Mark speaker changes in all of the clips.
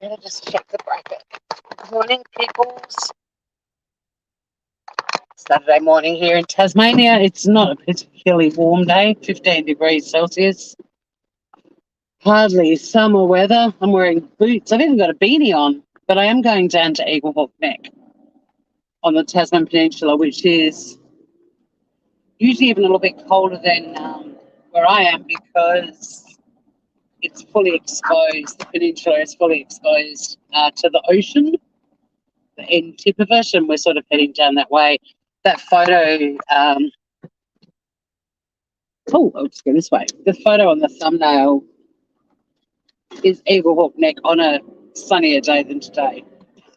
Speaker 1: Let me just check the bracket. Morning, peoples. Saturday morning here in Tasmania. It's not a particularly warm day, 15 degrees Celsius. Hardly summer weather. I'm wearing boots. I've even got a beanie on, but I am going down to Eaglehawk Neck on the Tasman Peninsula, which is usually even a little bit colder than where I am because it's fully exposed. The peninsula is fully exposed to the ocean, the end tip of it, and we're sort of heading down that way. That photo, I'll just go this way. The photo on the thumbnail is Eaglehawk Neck on a sunnier day than today.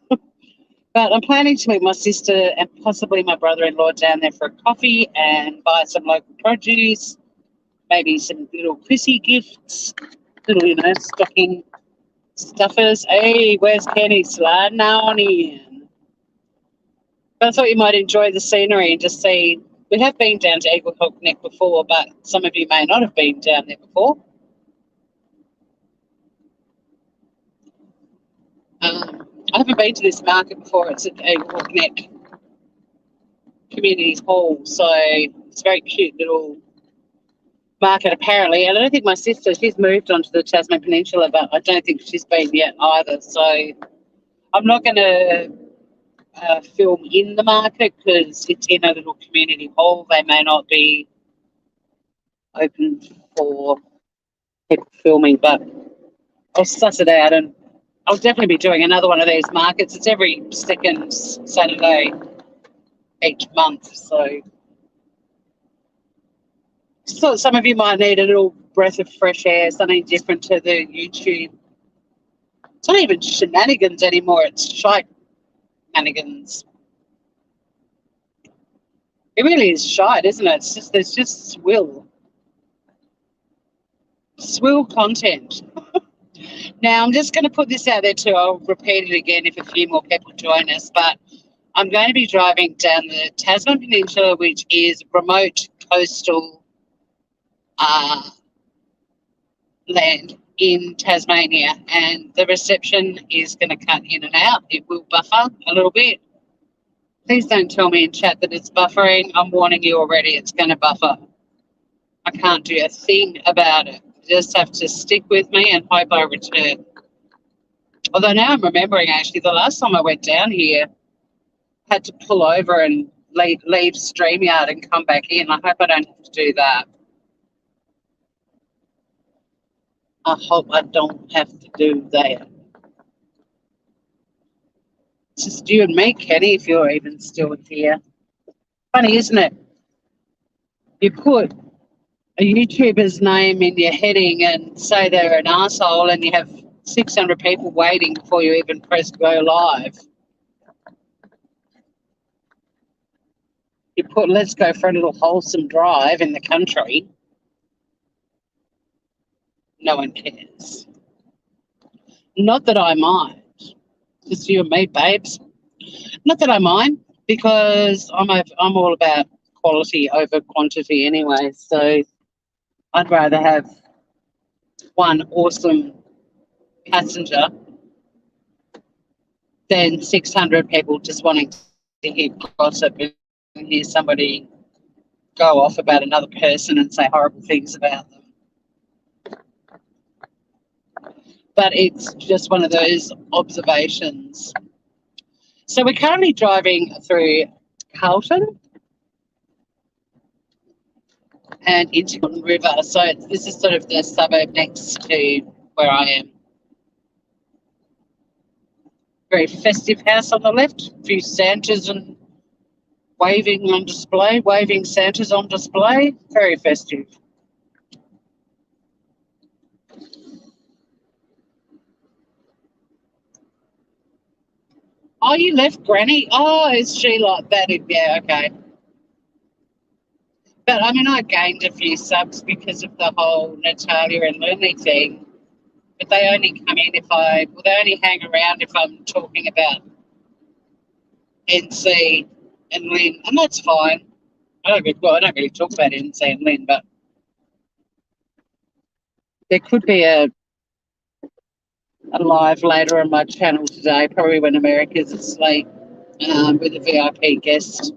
Speaker 1: But I'm planning to meet my sister and possibly my brother-in-law down there for a coffee and buy some local produce, maybe some little Chrissy gifts, little, stocking stuffers. Hey, where's Kenny? Sliding on in. But I thought you might enjoy the scenery and just see. We have been down to Eaglehawk Neck before, but some of you may not have been down there before. I haven't been to this market before. It's at Eaglehawk Neck Community Hall, so it's a very cute little market apparently. And I don't think my sister, she's moved onto the Tasman Peninsula, but I don't think she's been yet either. So I'm not going to film in the market because it's in a little community hall. They may not be open for people filming, but I'll suss it out and I'll definitely be doing another one of these markets. It's every second Saturday each month. So thought some of you might need a little breath of fresh air, something different to the YouTube. It's not even shenanigans anymore. It's shenanigans. It really is shite, isn't it? There's just swill content. Now, I'm just going to put this out there too. I'll repeat it again if a few more people join us. But I'm going to be driving down the Tasman Peninsula, which is remote coastal land in Tasmania. And the reception is going to cut in and out. It will buffer a little bit. Please don't tell me in chat that it's buffering. I'm warning you already. It's going to buffer. I can't do a thing about it. Just have to stick with me and hope I return. Although now I'm remembering, actually, the last time I went down here, I had to pull over and leave StreamYard and come back in. I hope I don't have to do that. I hope I don't have to do that. It's just you and me, Kenny, if you're even still here. Funny, isn't it? You put a YouTuber's name in your heading and say they're an arsehole and you have 600 people waiting before you even press go live. You put let's go for a little wholesome drive in the country. No one cares. Not that I mind. Just you and me, babes. Not that I mind because I'm all about quality over quantity anyway. So I'd rather have one awesome passenger than 600 people just wanting to hear gossip and hear somebody go off about another person and say horrible things about them. But it's just one of those observations. So we're currently driving through Carlton and into Carlton River. So this is sort of the suburb next to where I am. Very festive house on the left, a few Santas and waving Santas on display. Very festive. Oh, you left Granny? Oh, is she like that? Yeah, okay. But, I mean, I gained a few subs because of the whole Natalia and Lily thing. But they only come in they only hang around if I'm talking about NC and Lynn. And that's fine. I don't really talk about NC and Lynn, but there could be a a live later on my channel today, probably when America's asleep, with a VIP guest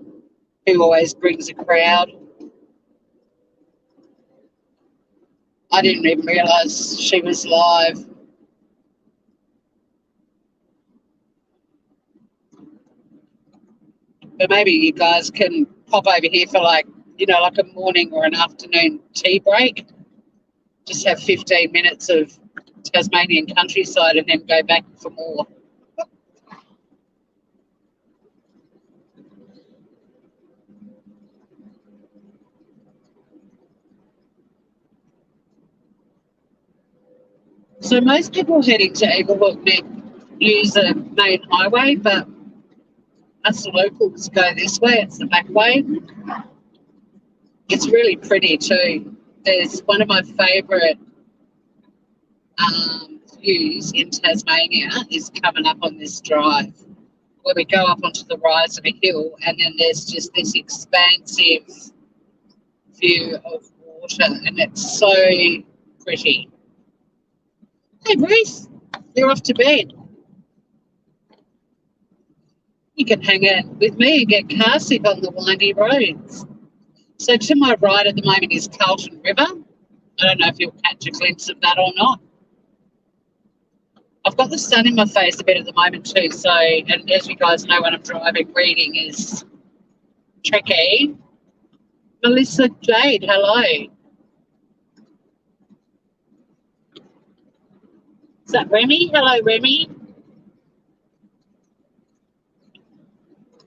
Speaker 1: who always brings a crowd. I didn't even realise she was live. But maybe you guys can pop over here for like a morning or an afternoon tea break. Just have 15 minutes of Tasmanian countryside and then go back for more. So most people heading to Eaglehawk Neck use the main highway, but us locals go this way. It's the back way. It's really pretty too. There's one of my favourite views in Tasmania is coming up on this drive where we go up onto the rise of a hill and then there's just this expansive view of water and it's so pretty. Hey Bruce, you're off to bed. You can hang out with me and get car sick on the windy roads. So to my right at the moment is Carlton River. I don't know if you'll catch a glimpse of that or not. I've got the sun in my face a bit at the moment too, so, and as you guys know when I'm driving, reading is tricky. Melissa Jade, hello. Is that Remy? Hello, Remy.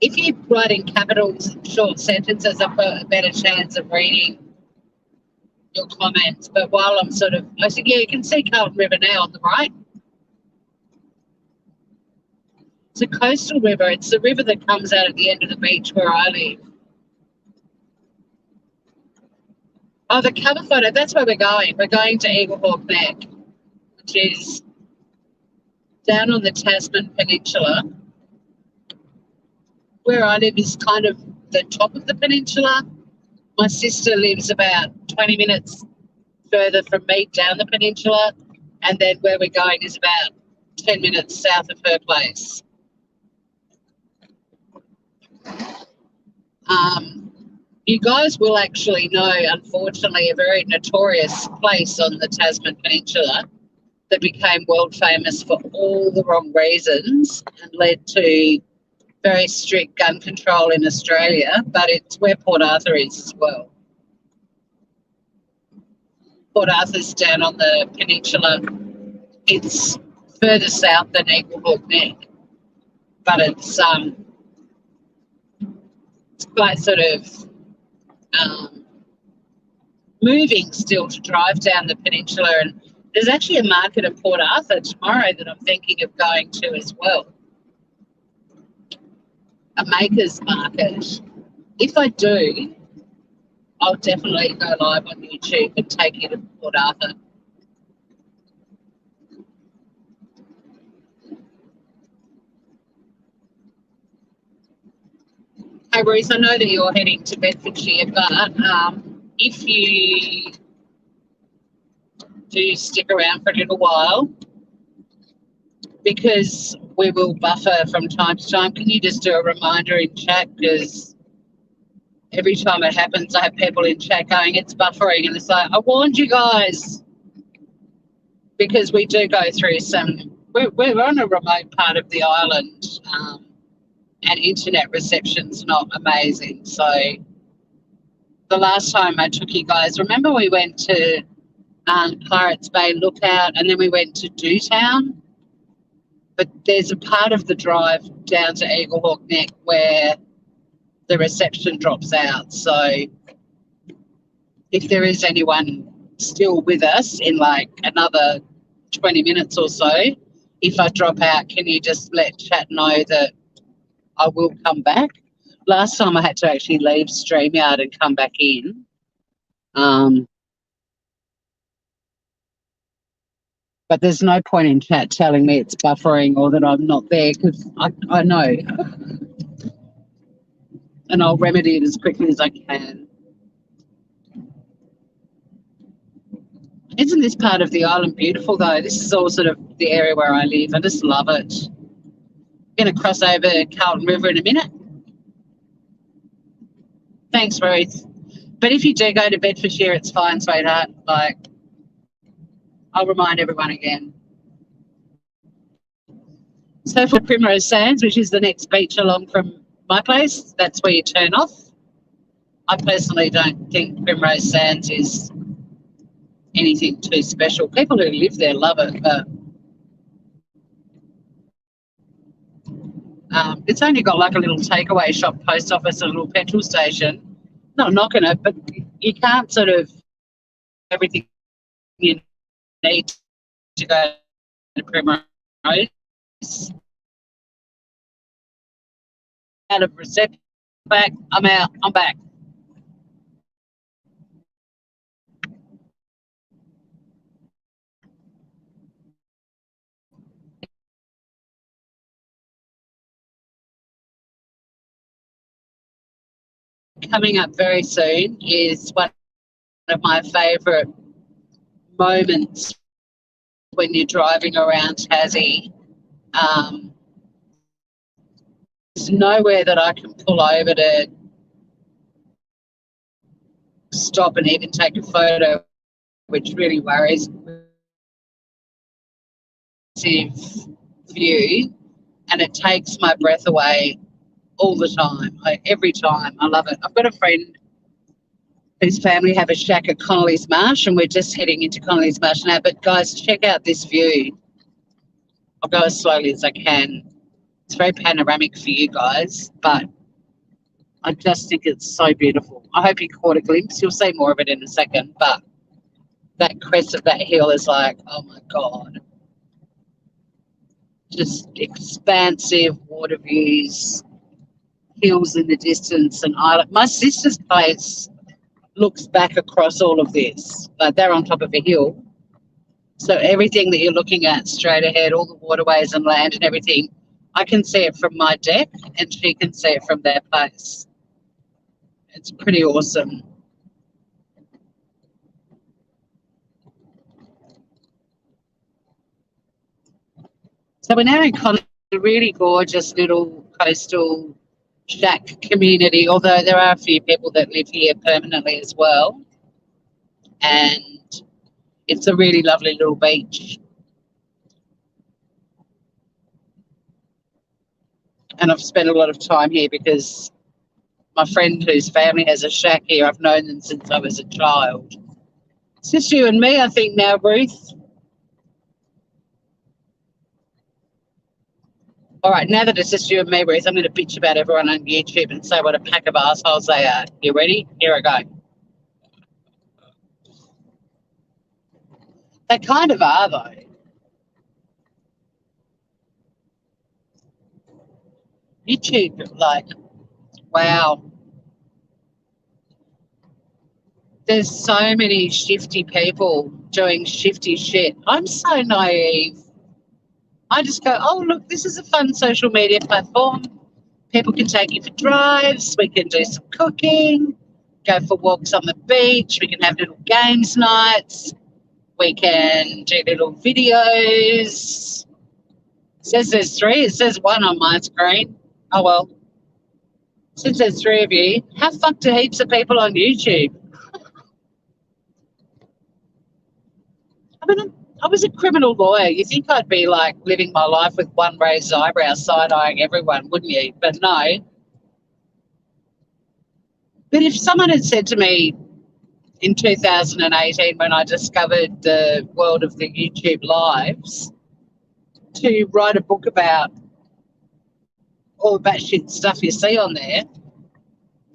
Speaker 1: If you write in capitals and short sentences, I've got a better chance of reading your comments. But while I'm I said, yeah, you can see Carlton River now on the right. It's a coastal river. It's the river that comes out at the end of the beach where I live. Oh, the cover photo, that's where we're going. We're going to Eaglehawk Neck, which is down on the Tasman Peninsula. Where I live is kind of the top of the peninsula. My sister lives about 20 minutes further from me down the peninsula, and then where we're going is about 10 minutes south of her place. You guys will actually know, unfortunately, a very notorious place on the Tasman Peninsula that became world famous for all the wrong reasons and led to very strict gun control in Australia, but it's where Port Arthur is as well. Port Arthur's down on the peninsula. It's further south than Eaglehawk Neck, but it's quite moving still to drive down the peninsula. And there's actually a market at Port Arthur tomorrow that I'm thinking of going to as well. A maker's market. If I do, I'll definitely go live on YouTube and take you to Port Arthur. Hey Bruce, I know that you're heading to Bedfordshire, but if you do stick around for a little while, because we will buffer from time to time, can you just do a reminder in chat? Because every time it happens, I have people in chat going, it's buffering, and it's like, I warned you guys, because we do go through we're on a remote part of the island, and internet reception's not amazing. So the last time I took you guys, remember we went to Pirates Bay Lookout and then we went to Dewtown? But there's a part of the drive down to Eaglehawk Neck where the reception drops out. So if there is anyone still with us in like another 20 minutes or so, if I drop out, can you just let chat know that I will come back? Last time I had to actually leave StreamYard and come back in. But there's no point in chat telling me it's buffering or that I'm not there, because I know. And I'll remedy it as quickly as I can. Isn't this part of the island beautiful, though? This is all sort of the area where I live. I just love it. Going to cross over Carlton River in a minute. Thanks, Ruth. But if you do go to Bedfordshire, it's fine, sweetheart. Like, I'll remind everyone again. So for Primrose Sands, which is the next beach along from my place, that's where you turn off. I personally don't think Primrose Sands is anything too special. People who live there love it, but it's only got like a little takeaway shop, post office, and a little petrol station. Not knocking it, but you can't sort of everything you need to go to Primrose. Out of reception, back. I'm out. I'm back. Coming up very soon is one of my favourite moments when you're driving around Tassie. There's nowhere that I can pull over to stop and even take a photo, which really worries me. View, and it takes my breath away all the time. Every time. I love it. I've got a friend whose family have a shack at Connolly's Marsh, and we're just heading into Connolly's Marsh now. But guys, check out this view. I'll go as slowly as I can. It's very panoramic for you guys, but I just think it's so beautiful. I hope you caught a glimpse. You'll see more of it in a second, but that crest of that hill is like, oh my God. Just expansive water views, hills in the distance, and island. My sister's place looks back across all of this. Like they're on top of a hill. So everything that you're looking at straight ahead, all the waterways and land and everything, I can see it from my deck and she can see it from their place. It's pretty awesome. So we're now in a really gorgeous little coastal shack community, although there are a few people that live here permanently as well. And it's a really lovely little beach. And I've spent a lot of time here because my friend whose family has a shack here, I've known them since I was a child. It's just you and me, I think, now, Ruth. All right, now that it's just you and me, Ruth, I'm going to bitch about everyone on YouTube and say what a pack of assholes they are. You ready? Here I go. They kind of are, though. YouTube, like, wow. There's so many shifty people doing shifty shit. I'm so naive. I just go, oh, look, this is a fun social media platform. People can take you for drives. We can do some cooking, go for walks on the beach. We can have little games nights. We can do little videos. It says there's 3. It says 1 on my screen. Oh, well. Since there's 3 of you, how fucked are heaps of people on YouTube? I mean, I was a criminal lawyer. You think I'd be like living my life with one raised eyebrow, side-eyeing everyone, wouldn't you? But no. But if someone had said to me in 2018 when I discovered the world of the YouTube lives to write a book about all the batshit stuff you see on there,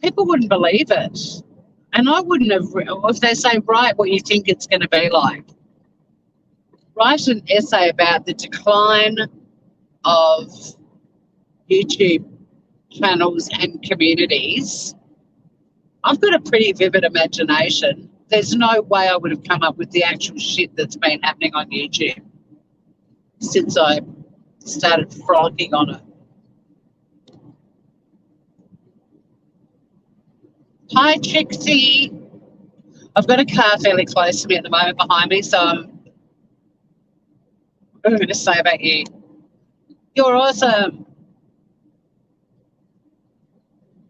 Speaker 1: people wouldn't believe it. And I wouldn't have, if they say, write what you think it's going to be like. Write an essay about the decline of YouTube channels and communities. I've got a pretty vivid imagination. There's no way I would have come up with the actual shit that's been happening on YouTube since I started frolicking on it. Hi, Trixie. I've got a car fairly close to me at the moment behind me, so what am I going to say about you? You're awesome.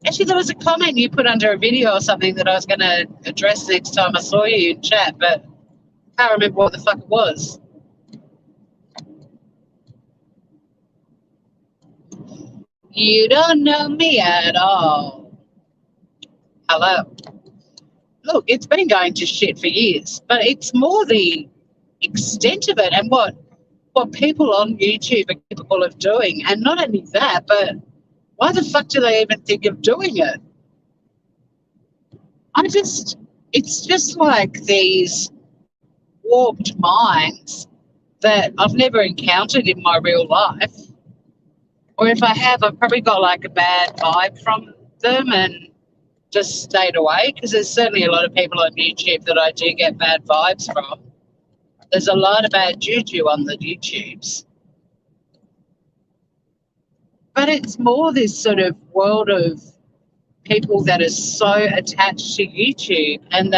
Speaker 1: Actually, there was a comment you put under a video or something that I was going to address next time I saw you in chat, but I can't remember what the fuck it was. You don't know me at all. Hello. Look, it's been going to shit for years, but it's more the extent of it and what people on YouTube are capable of doing. And not only that, but why the fuck do they even think of doing it? It's just like these warped minds that I've never encountered in my real life. Or if I have, I've probably got like a bad vibe from them and just stayed away, because there's certainly a lot of people on YouTube that I do get bad vibes from. There's a lot of bad juju on the YouTubes. But it's more this sort of world of people that are so attached to YouTube, and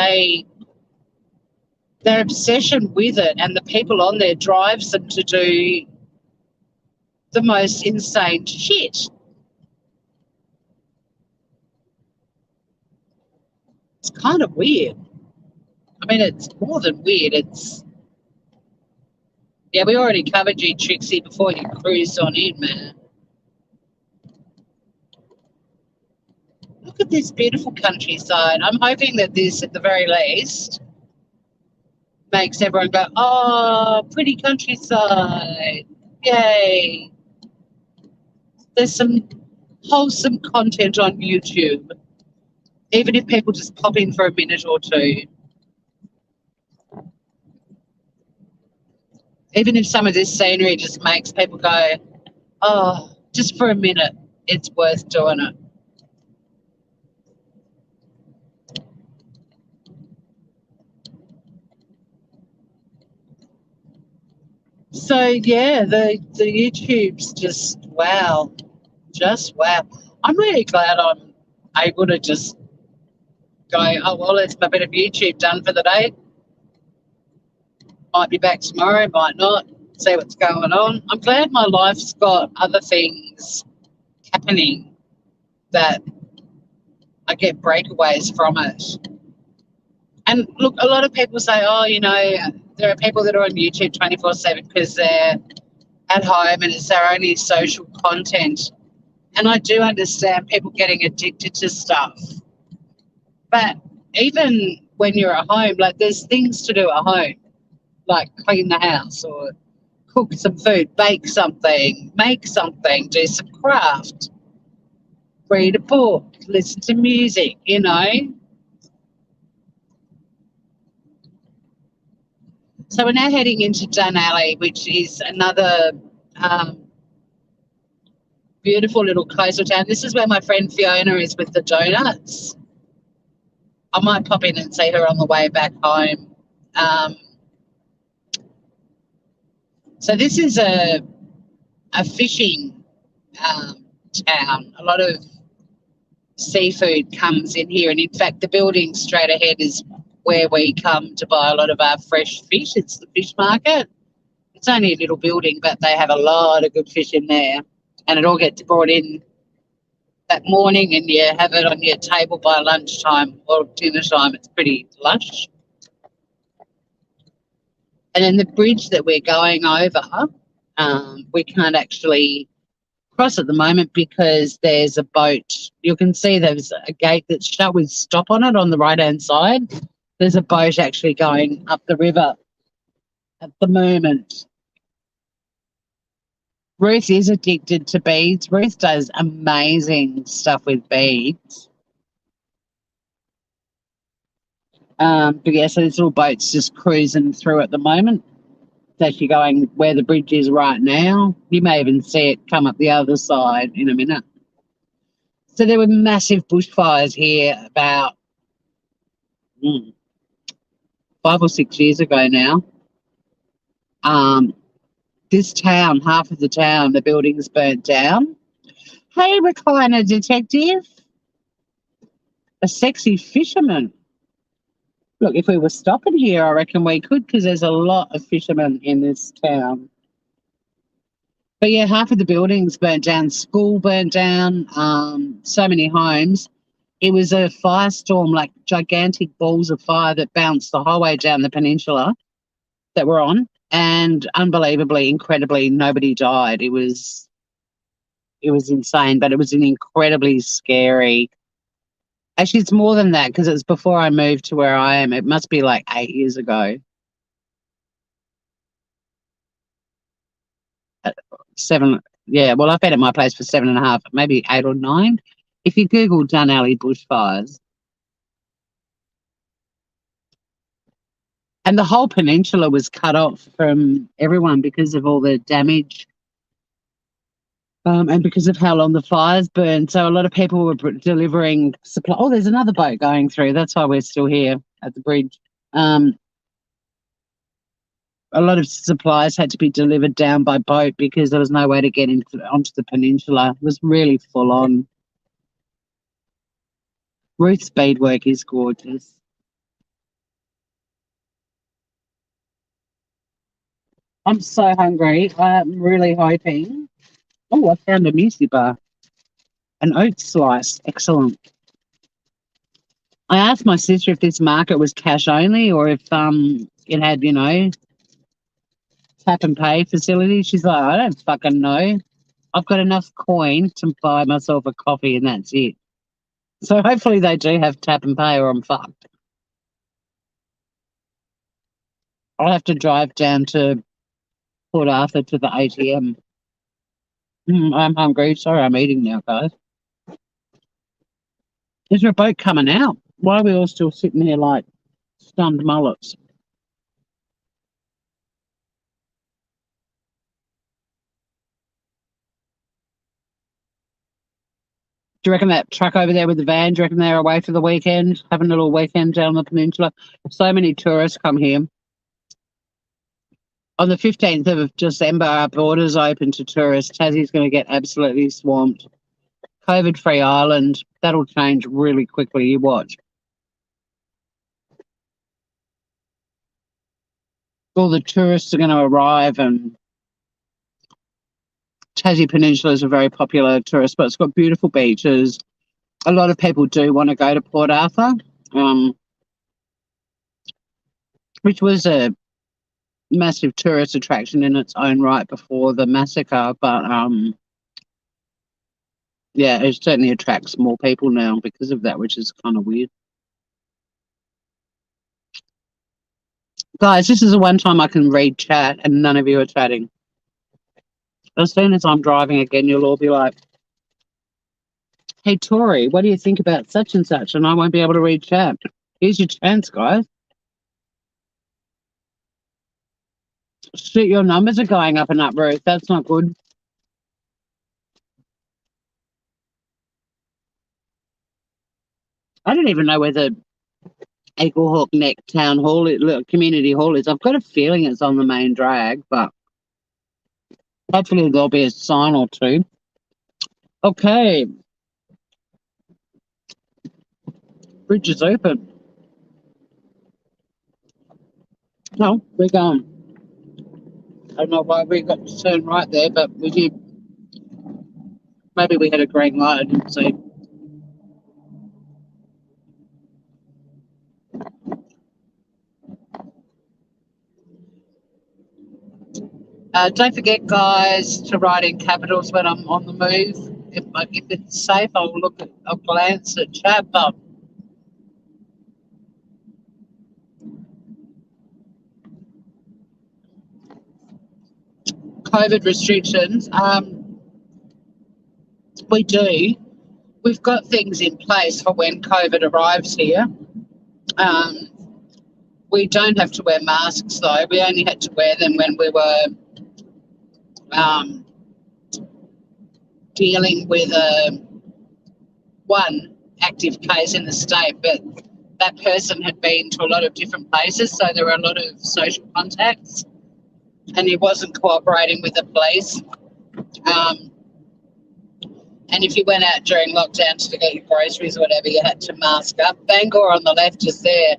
Speaker 1: their obsession with it and the people on there drives them to do the most insane shit. It's kind of weird. I mean, it's more than weird. Yeah, we already covered you, Trixie, before you cruised on in, man. Look at this beautiful countryside. I'm hoping that this, at the very least, makes everyone go, oh, pretty countryside. Yay. There's some wholesome content on YouTube, even if people just pop in for a minute or two. Even if some of this scenery just makes people go, oh, just for a minute, it's worth doing it. So, yeah, the YouTube's just wow. Just wow. I'm really glad I'm able to just go, oh, well, it's my bit of YouTube done for the day. Might be back tomorrow, might not. See what's going on. I'm glad my life's got other things happening that I get breakaways from it. And look, a lot of people say, oh, you know, there are people that are on YouTube 24/7 because they're at home and it's their only social content. And I do understand people getting addicted to stuff. But even when you're at home, like there's things to do at home, like clean the house or cook some food, bake something, make something, do some craft, read a book, listen to music, you know. So we're now heading into Dun Alley, which is another beautiful little coastal town. This is where my friend Fiona is with the donuts. I might pop in and see her on the way back home. So this is a fishing town. A lot of seafood comes in here, and in fact the building straight ahead is where we come to buy a lot of our fresh fish. It's the fish market. It's only a little building, but they have a lot of good fish in there, and it all gets brought in that morning and you have it on your table by lunchtime or dinner time. It's pretty lush. And then the bridge that we're going over, we can't actually cross at the moment because there's a boat. You can see there's a gate that's shut with stop on it on the right-hand side. There's a boat actually going up the river at the moment. Ruth is addicted to beads. Ruth does amazing stuff with beads. But yeah, so this little boat's just cruising through at the moment. It's actually going where the bridge is right now. You may even see it come up the other side in a minute. So there were massive bushfires here about 5 or 6 years ago now. This town, half of the town, the buildings burnt down. Hey, recliner detective. A sexy fisherman. Look, if we were stopping here, I reckon we could because there's a lot of fishermen in this town. But yeah, half of the buildings burnt down, school burnt down, so many homes. It was a firestorm, like gigantic balls of fire that bounced the whole way down the peninsula that we're on. And unbelievably, incredibly, nobody died. It was insane, but it was an incredibly scary. Actually, it's more than that because it's before I moved to where I am. It must be like 8 years ago. 7, yeah. Well, I've been at my place for 7.5, maybe 8 or 9. If you Google Dun Alley bushfires, and the whole peninsula was cut off from everyone because of all the damage, and because of how long the fires burned. So a lot of people were delivering supply. Oh, there's another boat going through. That's why we're still here at the bridge. Um, a lot of supplies had to be delivered down by boat because there was no way to get onto the peninsula. It was really full on. Ruth's beadwork is gorgeous. I'm so hungry. I'm really hoping. Oh, I found a muesli bar. An oat slice. Excellent. I asked my sister if this market was cash only or if it had, tap and pay facility. She's like, I don't fucking know. I've got enough coin to buy myself a coffee and that's it. So hopefully they do have tap and pay or I'm fucked. I'll have to drive down to Port Arthur to the ATM. I'm hungry. Sorry, I'm eating now, guys. Is there a boat coming out? Why are we all still sitting here like stunned mullets? Do you reckon that truck over there with the van, do you reckon they're away for the weekend, having a little weekend down the peninsula? So many tourists come here. On the 15th of December, our borders open to tourists. Tassie's going to get absolutely swamped. COVID-free island, that'll change really quickly. You watch. All the tourists are going to arrive and Tassie Peninsula is a very popular tourist spot. It's got beautiful beaches. A lot of people do want to go to Port Arthur, which was a massive tourist attraction in its own right before the massacre. But yeah, it certainly attracts more people now because of that, which is kind of weird. Guys, this is the one time I can read chat and none of you are chatting. As soon as I'm driving again, you'll all be like, hey, Tori, what do you think about such and such? And I won't be able to read chat. Here's your chance, guys. Shit, your numbers are going up and up, Ruth. That's not good. I don't even know where the Eaglehawk Neck Town Hall, Community Hall is. I've got a feeling it's on the main drag, but hopefully there'll be a sign or two. Okay. Bridge is open. No, we're going. I don't know why we got to turn right there, but we did. Maybe we had a green light, I didn't see. Don't forget, guys, to write in capitals when I'm on the move. If it's safe, I'll glance at chat, but COVID restrictions, we do. We've got things in place for when COVID arrives here. We don't have to wear masks, though. We only had to wear them when we were dealing with one active case in the state, but that person had been to a lot of different places, so there were a lot of social contacts, and he wasn't cooperating with the police. And if you went out during lockdown to get your groceries or whatever, you had to mask up. Bangor on the left is there.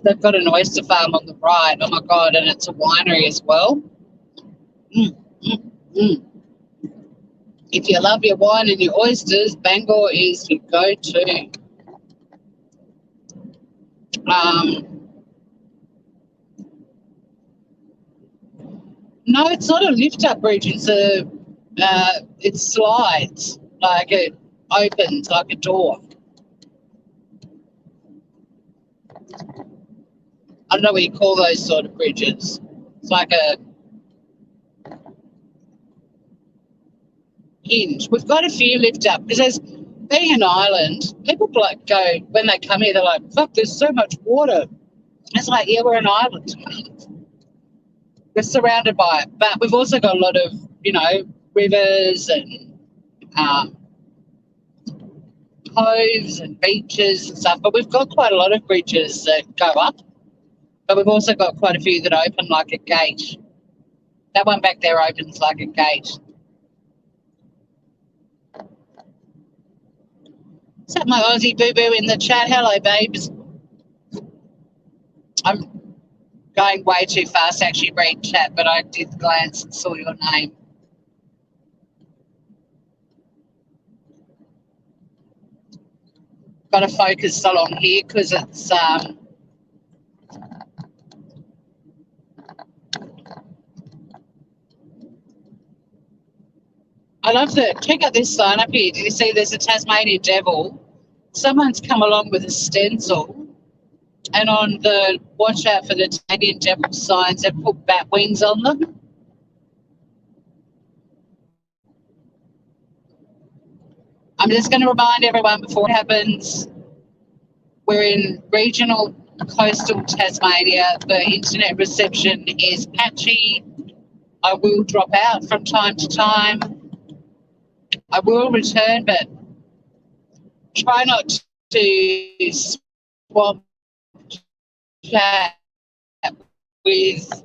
Speaker 1: They've got an oyster farm on the right. Oh my God, and it's a winery as well. Mm, mm, mm. If you love your wine and your oysters, Bangor is your go-to. Um, no, it's not a lift-up bridge. It slides, like it opens like a door. I don't know what you call those sort of bridges. It's like a hinge. We've got a few lift-up because there's being an island. People like go when they come here. They're like, "Fuck, there's so much water." It's like, yeah, we're an island. We're surrounded by it, but we've also got a lot of, rivers and um, coves and beaches and stuff. But we've got quite a lot of bridges that go up, but we've also got quite a few that open like a gate. That one back there opens like a gate. Is that my Aussie boo-boo in the chat? Hello, babes. I'm going way too fast to actually read chat, but I did glance and saw your name. Got to focus along here because it's I love that. Check out this sign up here. Did you see there's a Tasmanian devil? Someone's come along with a stencil, and on the watch out for the Tasmanian devil signs, they've put bat wings on them. I'm just going to remind everyone before it happens, we're in regional coastal Tasmania. The internet reception is patchy. I will drop out from time to time. I will return, but try not to swamp chat with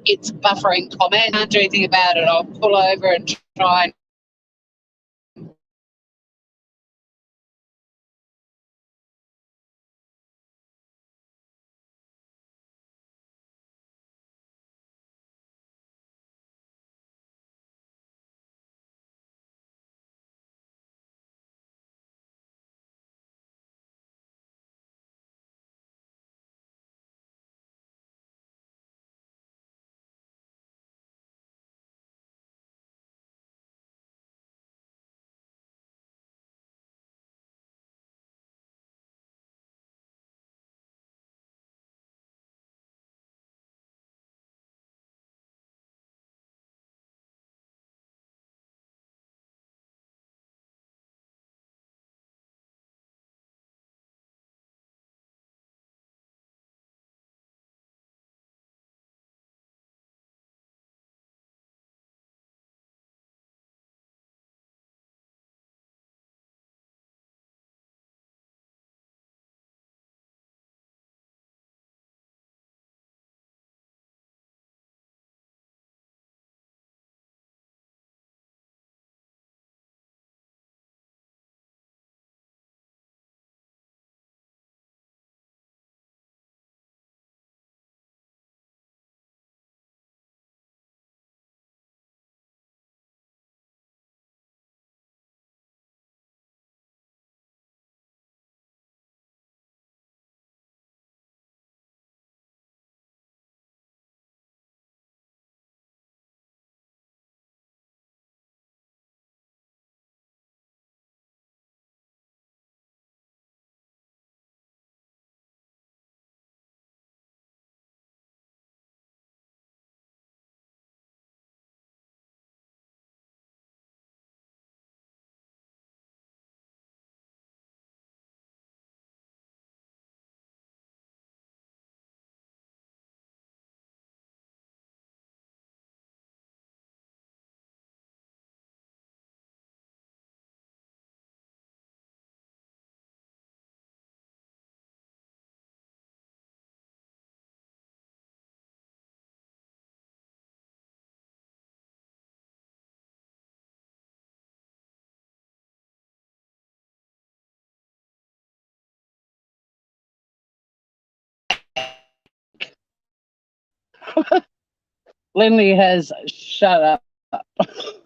Speaker 1: its buffering comment. I can't do anything about it. I'll pull over and try and Lindley has shut up.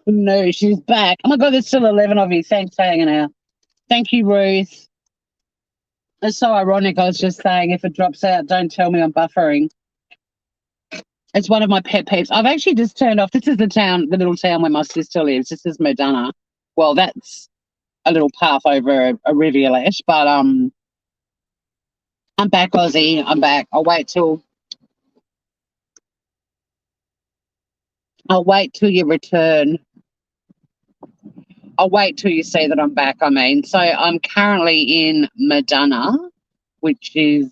Speaker 1: No, she's back. Oh my God, there's still 11 of you. Thanks for hanging out. Thank you, Ruth. It's so ironic. I was just saying, if it drops out, don't tell me I'm buffering. It's one of my pet peeves. I've actually just turned off. This is the little town where my sister lives. This is Modena. Well, that's a little path over a rivulet, but I'm back, Aussie. I'm back. I'll wait till you return. I'll wait till you see that I'm back. I mean, so I'm currently in Modena, which is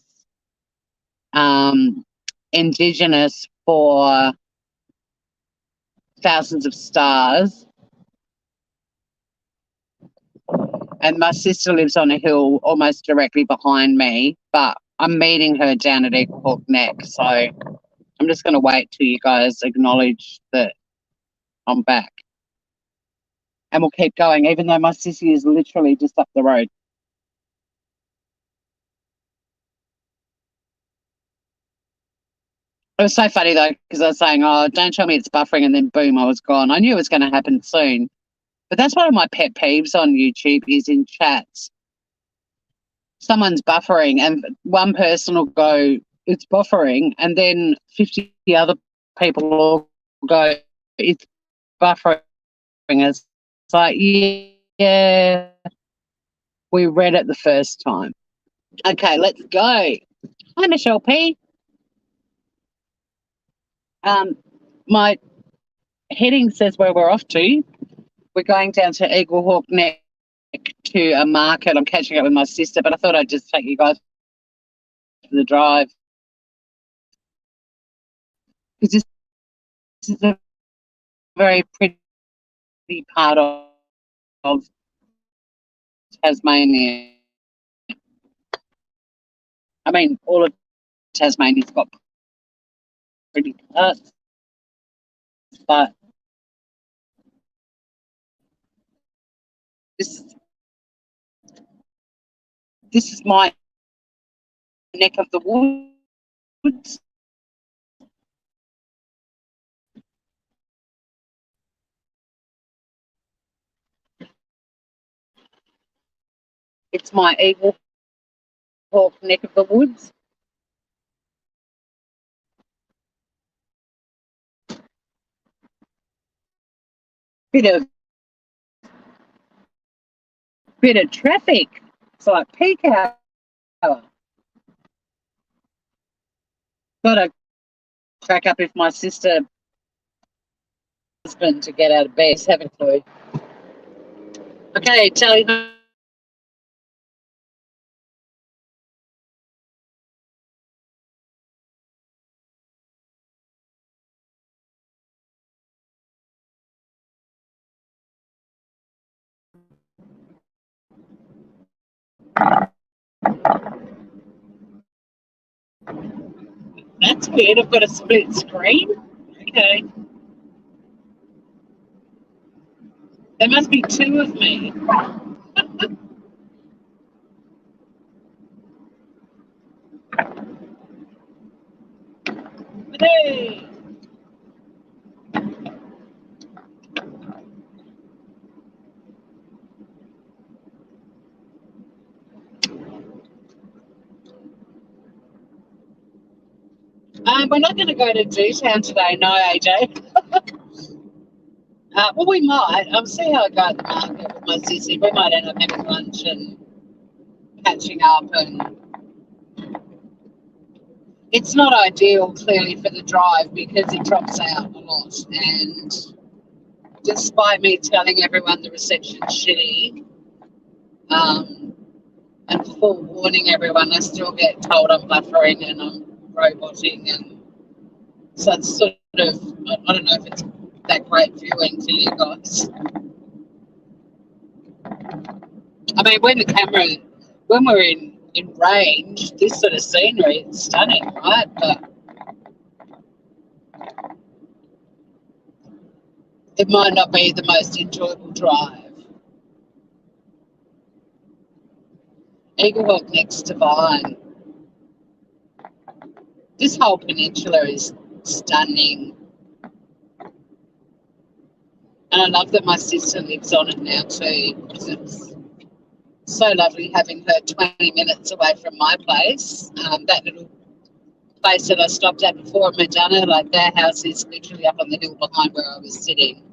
Speaker 1: Indigenous for thousands of stars. And my sister lives on a hill almost directly behind me, but I'm meeting her down at Eaglehawk Neck. So I'm just going to wait till you guys acknowledge that I'm back. And we'll keep going, even though my sissy is literally just up the road. It was so funny, though, because I was saying, oh, don't tell me it's buffering, and then boom, I was gone. I knew it was going to happen soon. But that's one of my pet peeves on YouTube is in chats. Someone's buffering, and one person will go, it's buffering, and then 50 other people will go, it's buffering. It's like, yeah, we read it the first time. Okay, let's go. Hi, Michelle P. My heading says where we're off to. We're going down to Eaglehawk Neck to a market. I'm catching up with my sister, but I thought I'd just take you guys for the drive. Because this is a very pretty part of Tasmania. I mean, all of Tasmania's got pretty parts, but this is my neck of the woods. It's my Eaglehawk neck of the woods. Bit of traffic. It's like peak hour. Got to crack up if my sister husband to get out of bed. Have a clue. Okay, Charlie. That's weird. I've got a split screen. Okay. There must be two of me. Hey. We're not going to go to D-Town today, no, AJ. Well, we might. I'll see how I go at the market with my sissy. We might end up having lunch and catching up. And it's not ideal, clearly, for the drive because it drops out a lot. And despite me telling everyone the reception's shitty, and forewarning everyone, I still get told I'm buffering and I'm roboting, and so it's sort of, I don't know if it's that great viewing for you guys. I mean, when we're in range, this sort of scenery, it's stunning, right? But it might not be the most enjoyable drive. Eaglehawk next to Vine. This whole peninsula is stunning. And I love that my sister lives on it now too, because it's so lovely having her 20 minutes away from my place. That little place that I stopped at before at Madonna, like their house is literally up on the hill behind where I was sitting.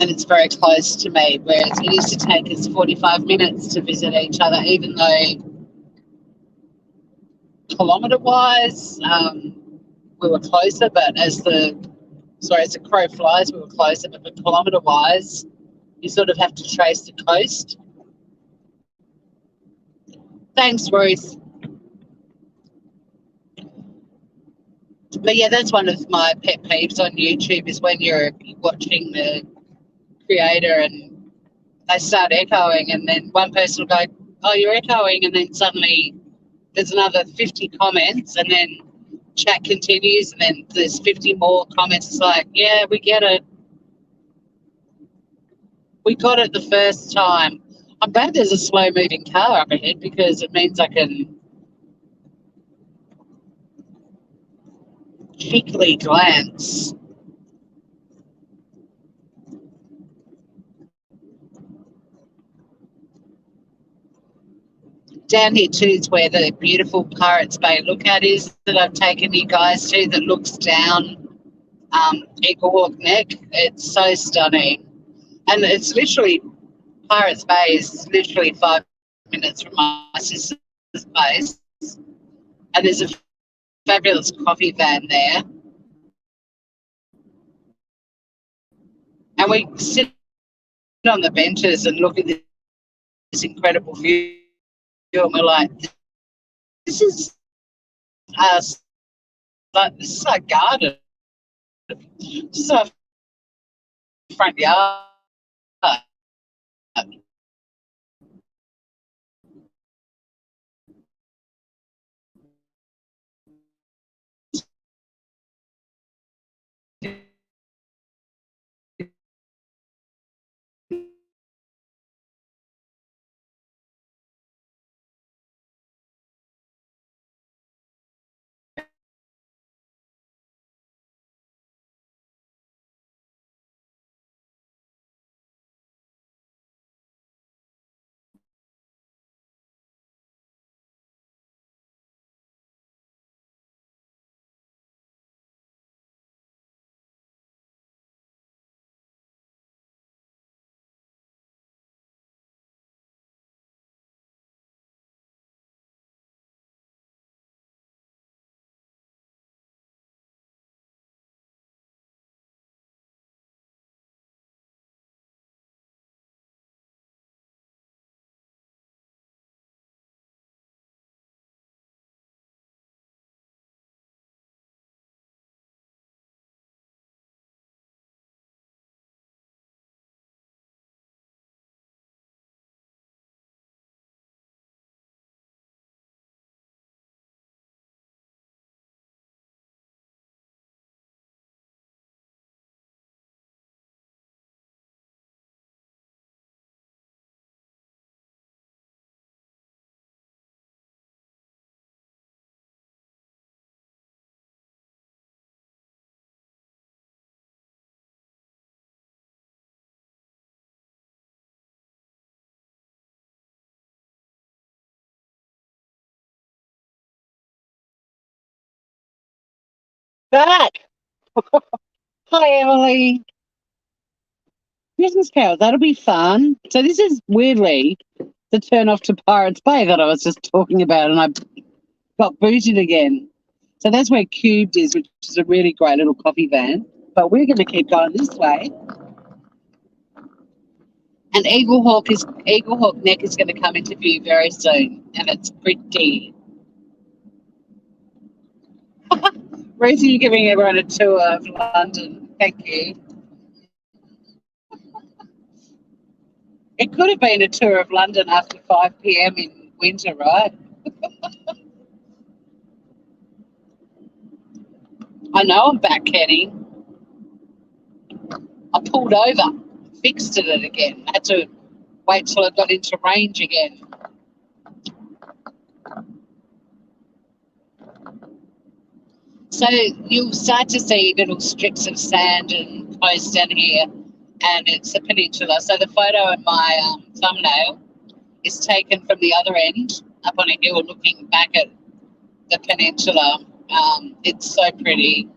Speaker 1: And it's very close to me, whereas it used to take us 45 minutes to visit each other, even though kilometre-wise we were closer, but as the crow flies, we were closer, but kilometre-wise, you sort of have to trace the coast. Thanks, Ruth. But yeah, that's one of my pet peeves on YouTube is when you're watching the creator and they start echoing, and then one person will go, "Oh, you're echoing," and then suddenly there's another 50 comments, and then chat continues, and then there's 50 more comments. It's like, yeah, we get it. We got it the first time. I'm glad there's a slow-moving car up ahead because it means I can cheekily glance. Down here too is where the beautiful Pirates Bay lookout is that I've taken you guys to, that looks down Eaglehawk Neck. It's so stunning. And it's literally, Pirates Bay is literally 5 minutes from my sister's place. And there's a fabulous coffee van there. And we sit on the benches and look at this incredible view, and we're like, this is us. Like, this is our garden. This is our front yard. Back. Hi, Emily. Christmas carol, that'll be fun. So this is weirdly the turn off to Pirates Bay that I was just talking about, and I got booted again. So that's where Cubed is, which is a really great little coffee van. But we're going to keep going this way. And Eaglehawk Neck is going to come into view very soon, and it's pretty. Ruth, you're giving everyone a tour of London. Thank you. It could have been a tour of London after 5 p.m. in winter, right? I know I'm back, Kenny. I pulled over, fixed it again. I had to wait till it got into range again. So you'll start to see little strips of sand and coast down here, and it's a peninsula. So the photo in my thumbnail is taken from the other end, up on a hill, looking back at the peninsula. It's so pretty.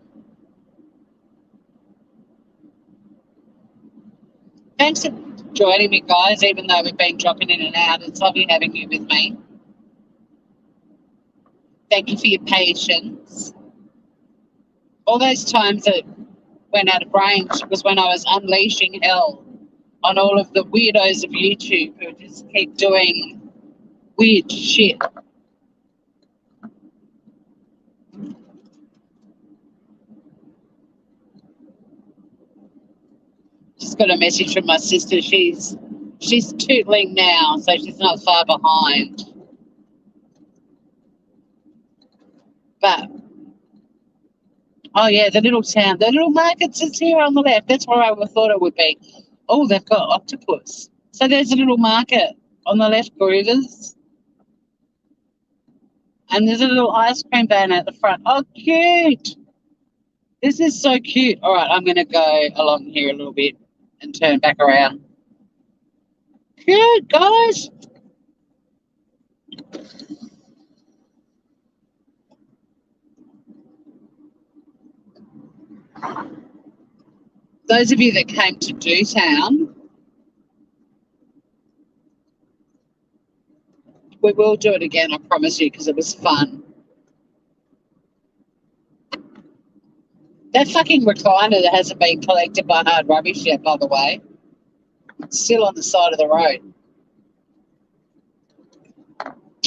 Speaker 1: Thanks for joining me, guys, even though we've been dropping in and out. It's lovely having you with me. Thank you for your patience. All those times that went out of range was when I was unleashing hell on all of the weirdos of YouTube who just keep doing weird shit. Just got a message from my sister. She's tootling now, so she's not far behind. But oh yeah, the little town, the little market's just here on the left. That's where I thought it would be. Oh, they've got octopus. So there's a little market on the left, Groovers. And there's a little ice cream van at the front. Oh, cute. This is so cute. All right, I'm going to go along here a little bit and turn back around. Cute, guys. Those of you that came to Dewtown, we will do it again, I promise you, because it was fun. That fucking recliner that hasn't been collected by Hard Rubbish yet, by the way. It's still on the side of the road.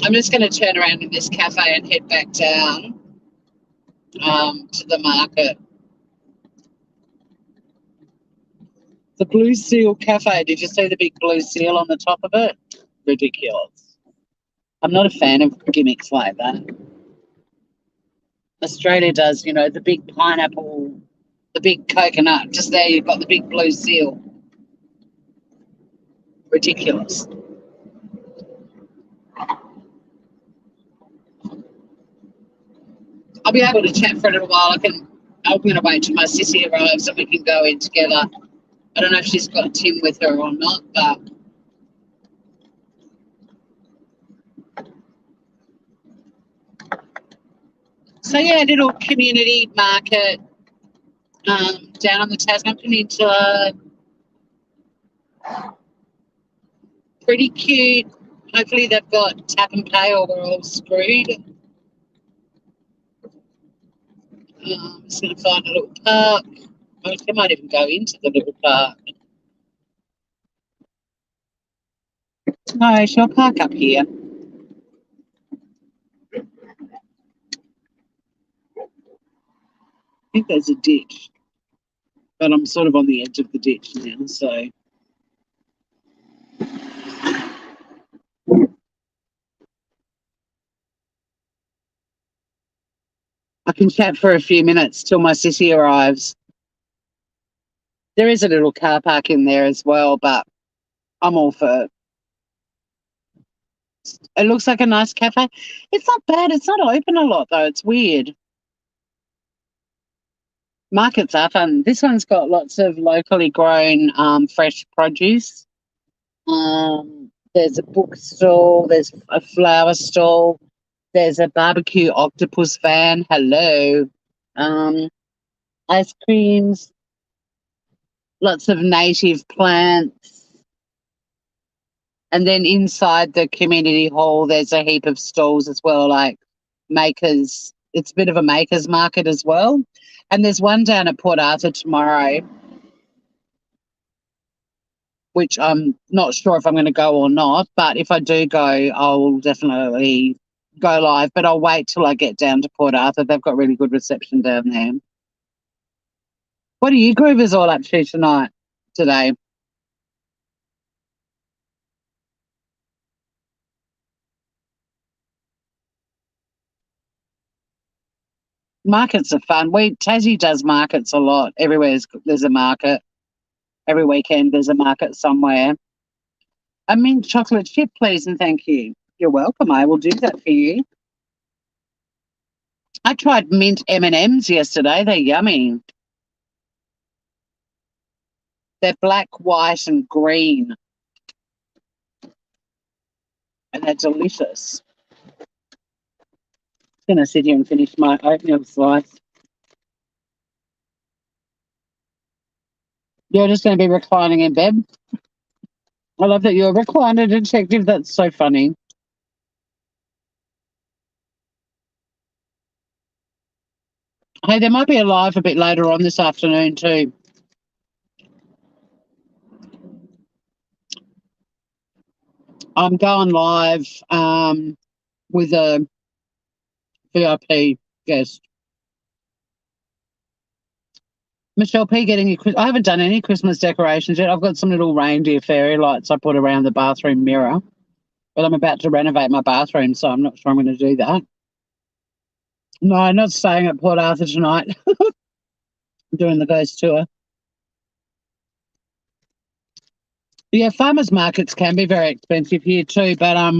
Speaker 1: I'm just going to turn around in this cafe and head back down to the market. The Blue Seal Cafe, did you see the big blue seal on the top of it? Ridiculous. I'm not a fan of gimmicks like that. Australia does, you know, the big pineapple, the big coconut. Just there you've got the big blue seal. Ridiculous. I'll be able to chat for a little while. I'm going to wait till my sissy arrives and we can go in together. I don't know if she's got Tim with her or not, but so yeah, little community market down on the Tasman Peninsula. Pretty cute. Hopefully they've got tap and pay or we're all screwed. I'm just going to find a little park. I might even go into the little park. No, shall I park up here? I think there's a ditch, but I'm sort of on the edge of the ditch now, so. I can chat for a few minutes till my sissy arrives. There is a little car park in there as well, but I'm all for it. It looks like a nice cafe. It's not bad. It's not open a lot, though. It's weird. Markets are fun. This one's got lots of locally grown fresh produce. There's a bookstall. There's a flower stall. There's a barbecue octopus van. Hello. Ice creams. Lots of native plants. And then inside the community hall, there's a heap of stalls as well, like makers. It's a bit of a makers market as well. And there's one down at Port Arthur tomorrow, which I'm not sure if I'm going to go or not. But if I do go, I'll definitely go live. But I'll wait till I get down to Port Arthur. They've got really good reception down there. What are you groovers all up to today? Markets are fun. Tassie does markets a lot. There's a market. Every weekend there's a market somewhere. A mint chocolate chip, please, and thank you. You're welcome. I will do that for you. I tried mint M&Ms yesterday. They're yummy. They're black, white, and green, and they're delicious. I'm going to sit here and finish my oatmeal slice. You're just going to be reclining in bed? I love that you're a recliner detective. That's so funny. Hey, there might be a live a bit later on this afternoon too. I'm going live with a VIP guest. Michelle P. I haven't done any Christmas decorations yet. I've got some little reindeer fairy lights I put around the bathroom mirror, but I'm about to renovate my bathroom, so I'm not sure I'm going to do that. No, I'm not staying at Port Arthur tonight. I'm doing the ghost tour. Yeah, farmers markets can be very expensive here too, but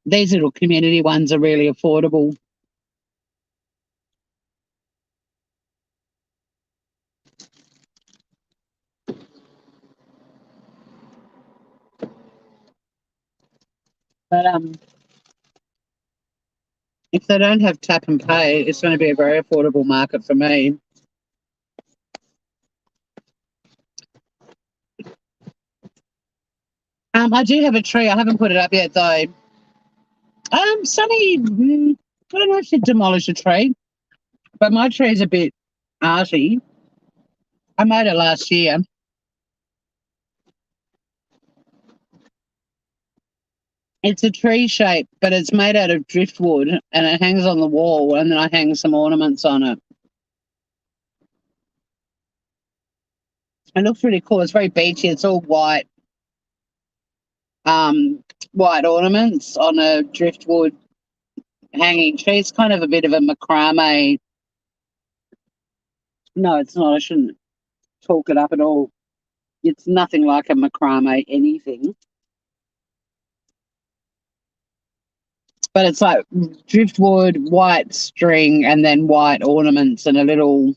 Speaker 1: these little community ones are really affordable. But if they don't have tap and pay, it's going to be a very affordable market for me. I do have a tree. I haven't put it up yet though. Sunny, I don't know if she'd demolish a tree, but my tree's a bit arty. I made it last year. It's a tree shape, but it's made out of driftwood and it hangs on the wall, and then I hang some ornaments on it. It looks really cool. It's very beachy. It's all white, white ornaments on a driftwood hanging tree. It's kind of a bit of a macrame. No, it's not. I shouldn't talk it up at all. It's nothing like a macrame anything. But it's like driftwood, white string, and then white ornaments and a little...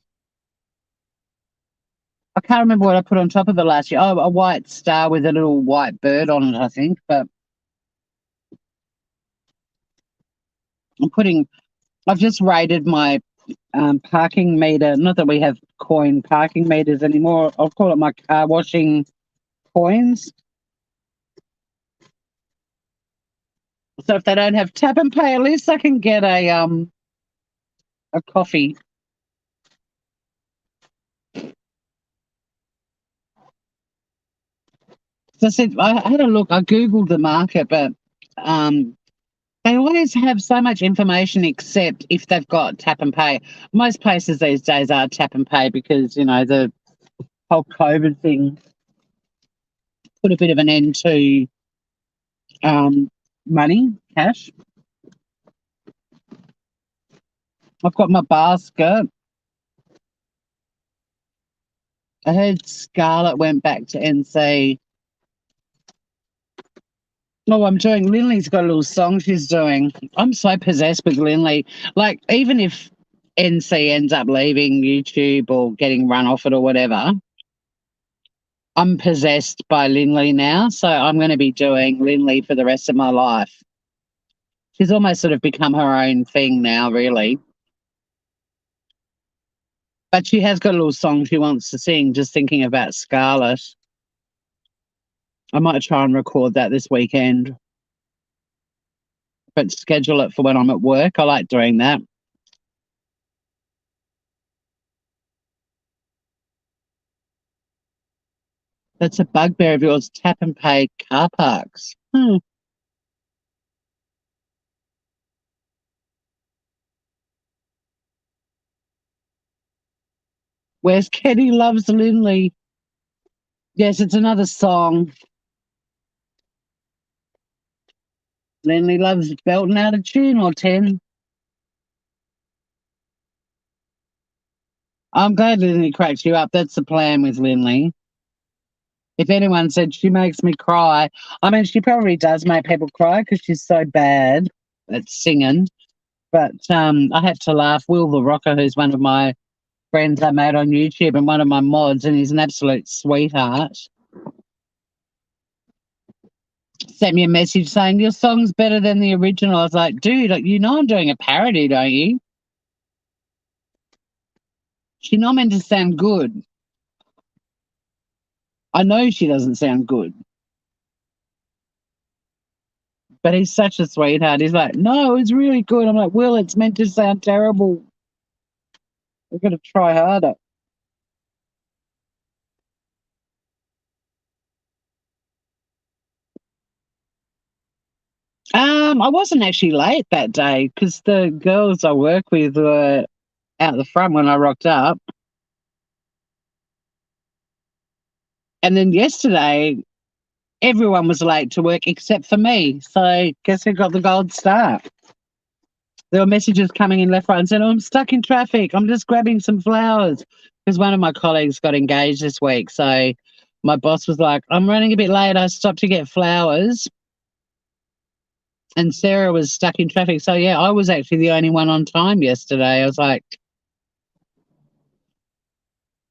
Speaker 1: I can't remember what I put on top of it last year. Oh, a white star with a little white bird on it, I think. But I've just rated my parking meter. Not that we have coin parking meters anymore. I'll call it my car washing coins. So if they don't have tap and pay, at least I can get a coffee. So I said I had a look. I googled the market, but they always have so much information except if they've got tap and pay. Most places these days are tap and pay because the whole COVID thing put a bit of an end to money, cash. I've got my basket. I heard Scarlett went back to NC. Oh, I'm doing... Lindley's got a little song she's doing. I'm so possessed with Lindley. Like, even if NC ends up leaving YouTube or getting run off it or whatever, I'm possessed by Lindley now. So I'm going to be doing Lindley for the rest of my life. She's almost sort of become her own thing now, really. But she has got a little song she wants to sing, just thinking about Scarlett. I might try and record that this weekend, but schedule it for when I'm at work. I like doing that. That's a bugbear of yours, tap and pay car parks. Where's Kenny Loves Lindley? Yes, it's another song. Lindley loves belting out a tune or 10. I'm glad Lindley cracks you up. That's the plan with Lindley. If anyone said she makes me cry, I mean, she probably does make people cry because she's so bad at singing. But I had to laugh. Will the Rocker, who's one of my friends I made on YouTube and one of my mods, and he's an absolute sweetheart, sent me a message saying, your song's better than the original. I was like, dude, you know I'm doing a parody, don't you? She's not meant to sound good. I know she doesn't sound good. But he's such a sweetheart. He's like, no, it's really good. I'm like, Will, it's meant to sound terrible. We've got to try harder. I wasn't actually late that day because the girls I work with were out the front when I rocked up. And then yesterday, everyone was late to work except for me. So guess who got the gold star? There were messages coming in left, right, and centre. I'm stuck in traffic. I'm just grabbing some flowers. Because one of my colleagues got engaged this week. So my boss was like, I'm running a bit late. I stopped to get flowers. And Sarah was stuck in traffic. So, yeah, I was actually the only one on time yesterday. I was like,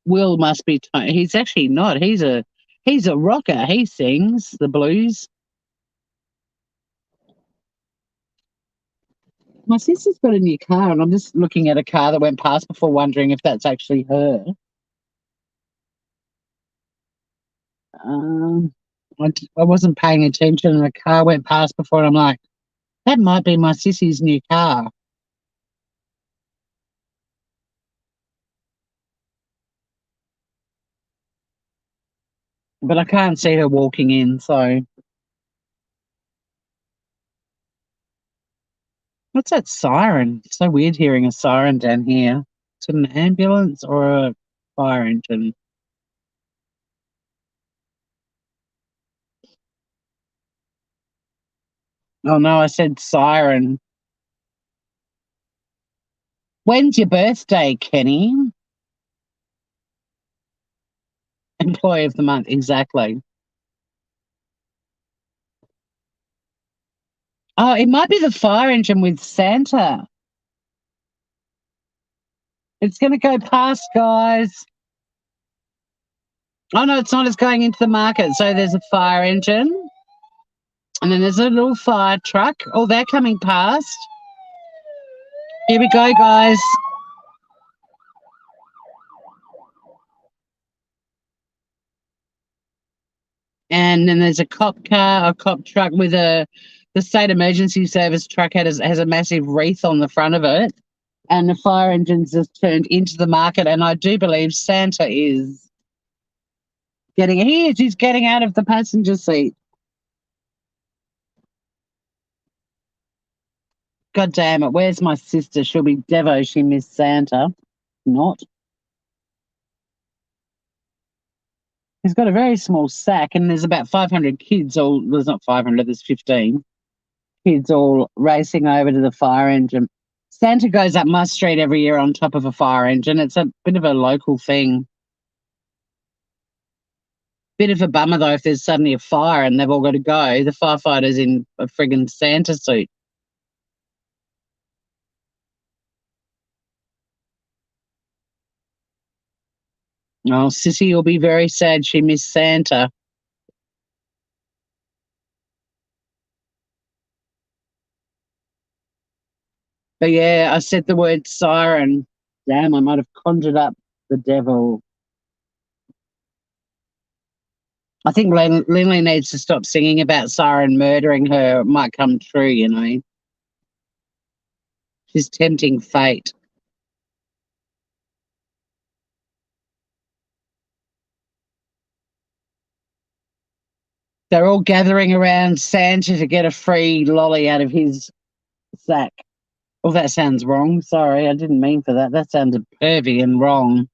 Speaker 1: Will must be. He's actually not. He's a rocker. He sings the blues. My sister's got a new car, and I'm just looking at a car that went past before, wondering if that's actually her. Um, I wasn't paying attention, and a car went past before, and I'm like, that might be my sissy's new car. But I can't see her walking in, so. What's that siren? It's so weird hearing a siren down here. Is it an ambulance or a fire engine? Oh no, I said siren. When's your birthday, Kenny? Employee of the month, exactly. Oh, it might be the fire engine with Santa. It's going to go past, guys. Oh, no, it's not. It's going into the market. So there's a fire engine. And then there's a little fire truck. Oh, they're coming past. Here we go, guys. And then there's a cop car, a cop truck with the state emergency service truck has a massive wreath on the front of it. And the fire engine's just turned into the market. And I do believe Santa is he's getting out of the passenger seat. God damn it. Where's my sister? She'll be Devo. She missed Santa. Not. He's got a very small sack, and there's about 500 kids, all, there's not 500, there's 15 kids all racing over to the fire engine. Santa goes up my street every year on top of a fire engine. It's a bit of a local thing. Bit of a bummer, though, if there's suddenly a fire and they've all got to go. The firefighter's in a friggin' Santa suit. Oh, Sissy will be very sad she missed Santa. But yeah, I said the word siren. Damn, I might have conjured up the devil. I think Lindley needs to stop singing about siren murdering her. It might come true, you know. She's tempting fate. They're all gathering around Santa to get a free lolly out of his sack. Oh, that sounds wrong. Sorry, I didn't mean for that. That sounded pervy and wrong.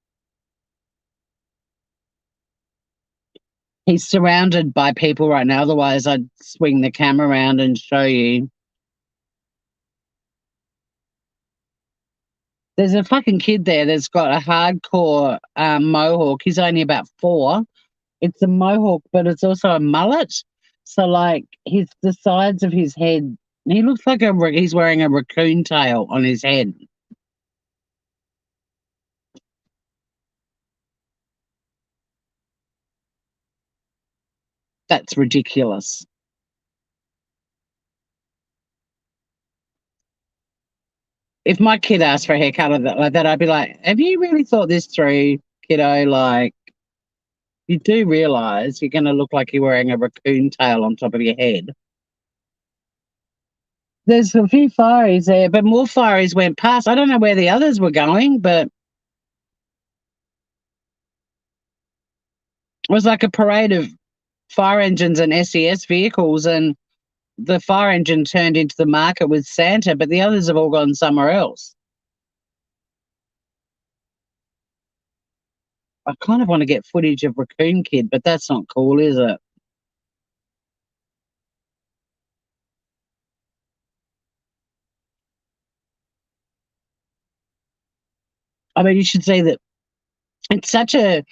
Speaker 1: He's surrounded by people right now. Otherwise, I'd swing the camera around and show you. There's a fucking kid there that's got a hardcore mohawk. He's only about 4. It's a mohawk, but it's also a mullet. So, like, the sides of his head He looks like he's wearing a raccoon tail on his head. That's ridiculous. If my kid asked for a haircut like that, I'd be like, have you really thought this through, kiddo? Like, you do realise you're going to look like you're wearing a raccoon tail on top of your head. There's a few fireys there, but more fireys went past. I don't know where the others were going, but it was like a parade of fire engines and SES vehicles, and the fire engine turned into the market with Santa, but the others have all gone somewhere else. I kind of want to get footage of Raccoon Kid, but that's not cool, is it? I mean, you should see that it's such a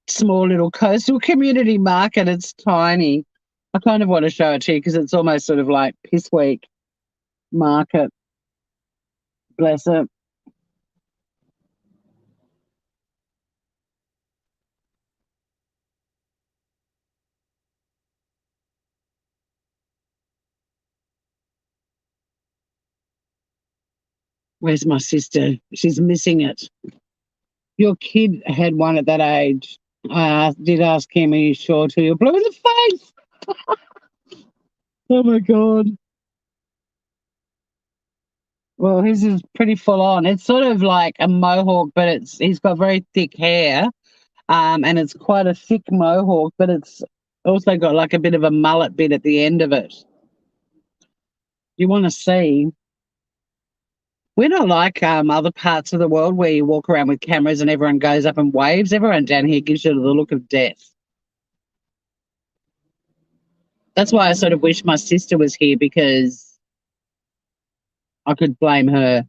Speaker 1: small little coastal community market. It's tiny. I kind of want to show it to you because it's almost sort of like piss week market. Bless it. Where's my sister? She's missing it. Your kid had one at that age. I did ask him, are you sure till you're blue in the face? Oh my God. Well, his is pretty full on. It's sort of like a mohawk, but he's got very thick hair. And it's quite a thick mohawk, but it's also got like a bit of a mullet bit at the end of it. You want to see? We're not like other parts of the world where you walk around with cameras and everyone goes up and waves. Everyone down here gives you the look of death. That's why I sort of wish my sister was here because I could blame her.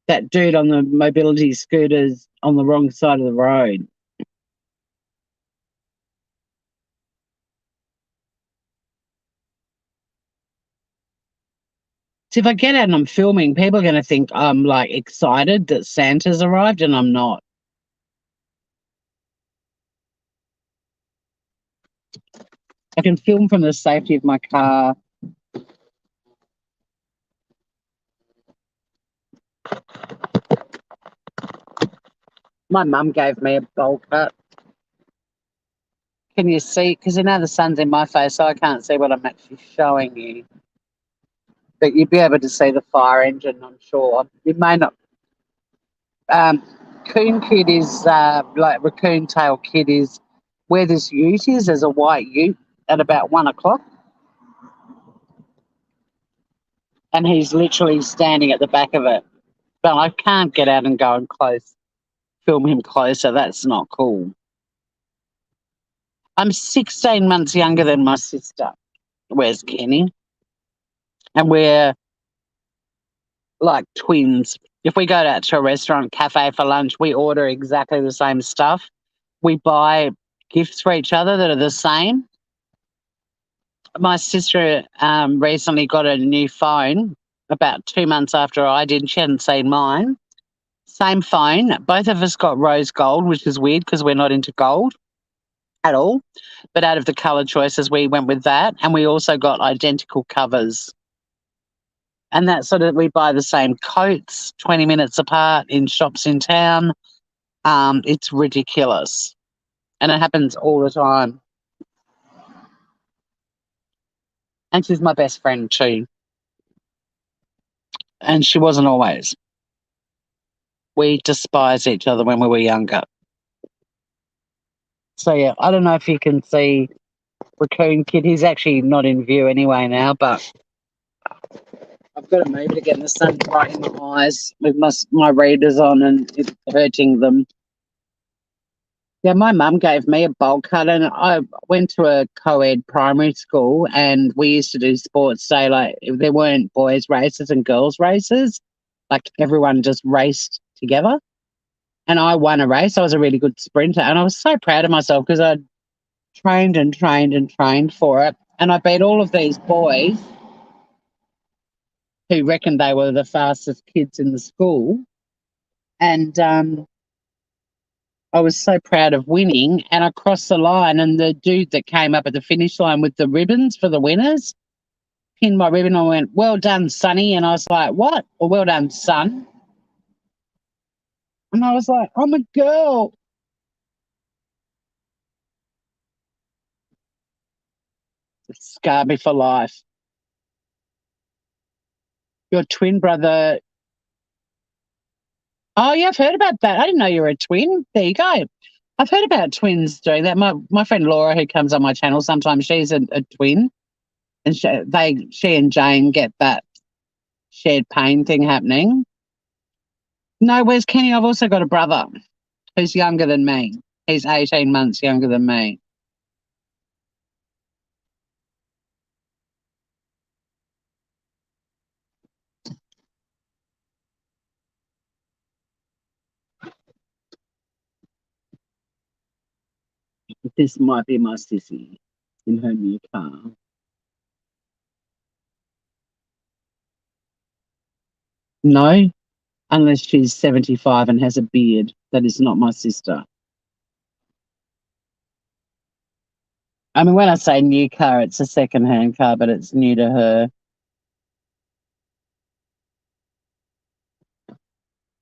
Speaker 1: That dude on the mobility scooters on the wrong side of the road. So if I get out and I'm filming, people are going to think I'm like excited that Santa's arrived, and I'm not. I can film from the safety of my car. My mum gave me a bowl cut. Can you see? Because the sun's in my face, so I can't see what I'm actually showing you. But you'd be able to see the fire engine, I'm sure. You may not. Um, Coon Kid is like Raccoon Tail Kid is where this ute is. There's a white ute at about 1 o'clock. And he's literally standing at the back of it. But I can't get out and go and film him closer. That's not cool. I'm 16 months younger than my sister. Where's Kenny? And we're like twins. If we go out to a restaurant, cafe for lunch, we order exactly the same stuff. We buy gifts for each other that are the same. My sister recently got a new phone about 2 months after I did. She hadn't seen mine. Same phone. Both of us got rose gold, which is weird because we're not into gold at all. But out of the colour choices, we went with that. And we also got identical covers. And that sort of, we buy the same coats 20 minutes apart in shops in town. It's ridiculous. And it happens all the time. And she's my best friend too. And she wasn't always. We despised each other when we were younger. So, yeah, I don't know if you can see Raccoon Kid. He's actually not in view anyway now, but I've got to move it again. The sun's right in my eyes with my readers on and it's hurting them. Yeah, my mum gave me a bowl cut, and I went to a co-ed primary school, and we used to do sports day. Like, if there weren't boys' races and girls' races, like everyone just raced together. And I won a race. I was a really good sprinter, and I was so proud of myself because I'd trained and trained and trained for it. And I beat all of these boys who reckoned they were the fastest kids in the school. And I was so proud of winning. And I crossed the line, and the dude that came up at the finish line with the ribbons for the winners pinned my ribbon. I went, "Well done, Sonny." And I was like, "What?" Or "Well done, son." And I was like, "I'm a girl." It scarred me for life. Your twin brother. Oh, yeah, I've heard about that. I didn't know you were a twin. There you go. I've heard about twins doing that. My friend Laura, who comes on my channel sometimes, she's a twin, and she and Jane get that shared pain thing happening. No, where's Kenny? I've also got a brother who's younger than me. He's 18 months younger than me. This might be my sissy in her new car. No, unless she's 75 and has a beard. That is not my sister. I mean, when I say new car, it's a second-hand car, but it's new to her.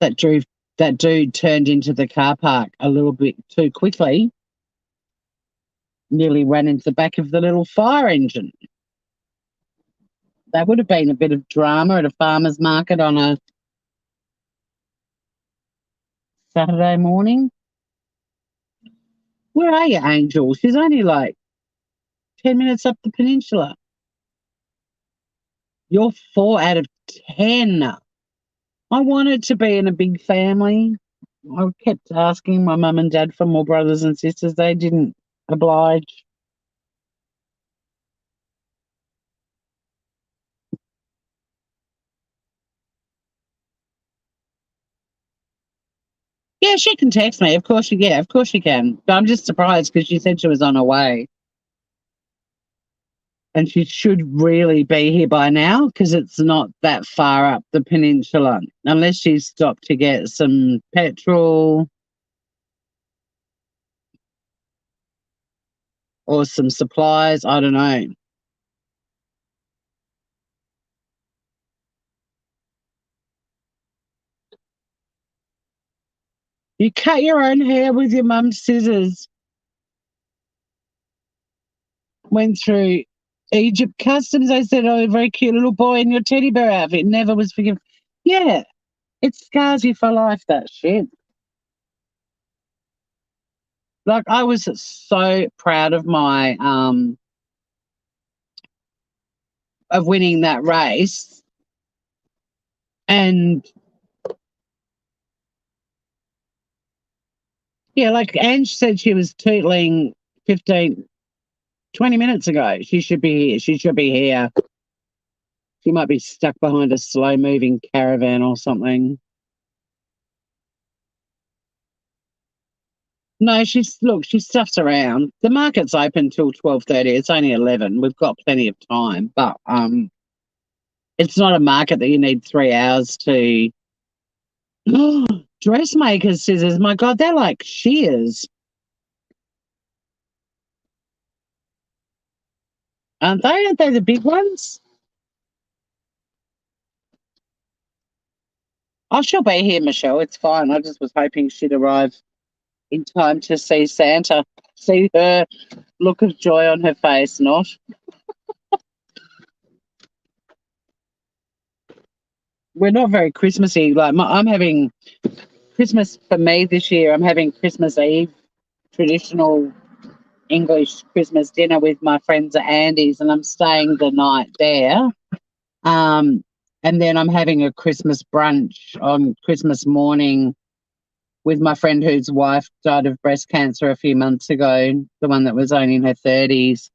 Speaker 1: That dude turned into the car park a little bit too quickly, nearly ran into the back of the little fire engine. That would have been a bit of drama at a farmer's market on a Saturday morning. Where are you, Angel? She's only like 10 minutes up the peninsula. You're 4 out of 10. I wanted to be in a big family. I kept asking my mum and dad for more brothers and sisters. They didn't oblige. Yeah, she can text me. Of course of course she can. But I'm just surprised because she said she was on her way. And she should really be here by now because it's not that far up the peninsula. Unless she's stopped to get some petrol or some supplies. I don't know. You cut your own hair with your mum's scissors. Went through Egypt customs. They said, "Oh, a very cute little boy in your teddy bear outfit." Never was forgiven. Yeah, it scars you for life, that shit. Like, I was so proud of my of winning that race. And yeah, like Ange said, she was tootling 15, 20 minutes ago. She should be here. She should be here. She might be stuck behind a slow moving caravan or something. No, she stuffs around. The market's open till 12:30. It's only 11. We've got plenty of time, but it's not a market that you need 3 hours to. Dressmakers scissors. My God, they're like shears, aren't they? Aren't they the big ones? Oh, she'll be here, Michelle. It's fine. I just was hoping she'd arrive in time to see Santa, see her look of joy on her face, not. We're not very Christmassy. Like, I'm having Christmas for me this year. I'm having Christmas Eve, traditional English Christmas dinner with my friends at Andy's, and I'm staying the night there. And then I'm having a Christmas brunch on Christmas morning with my friend whose wife died of breast cancer a few months ago, the one that was only in her 30s.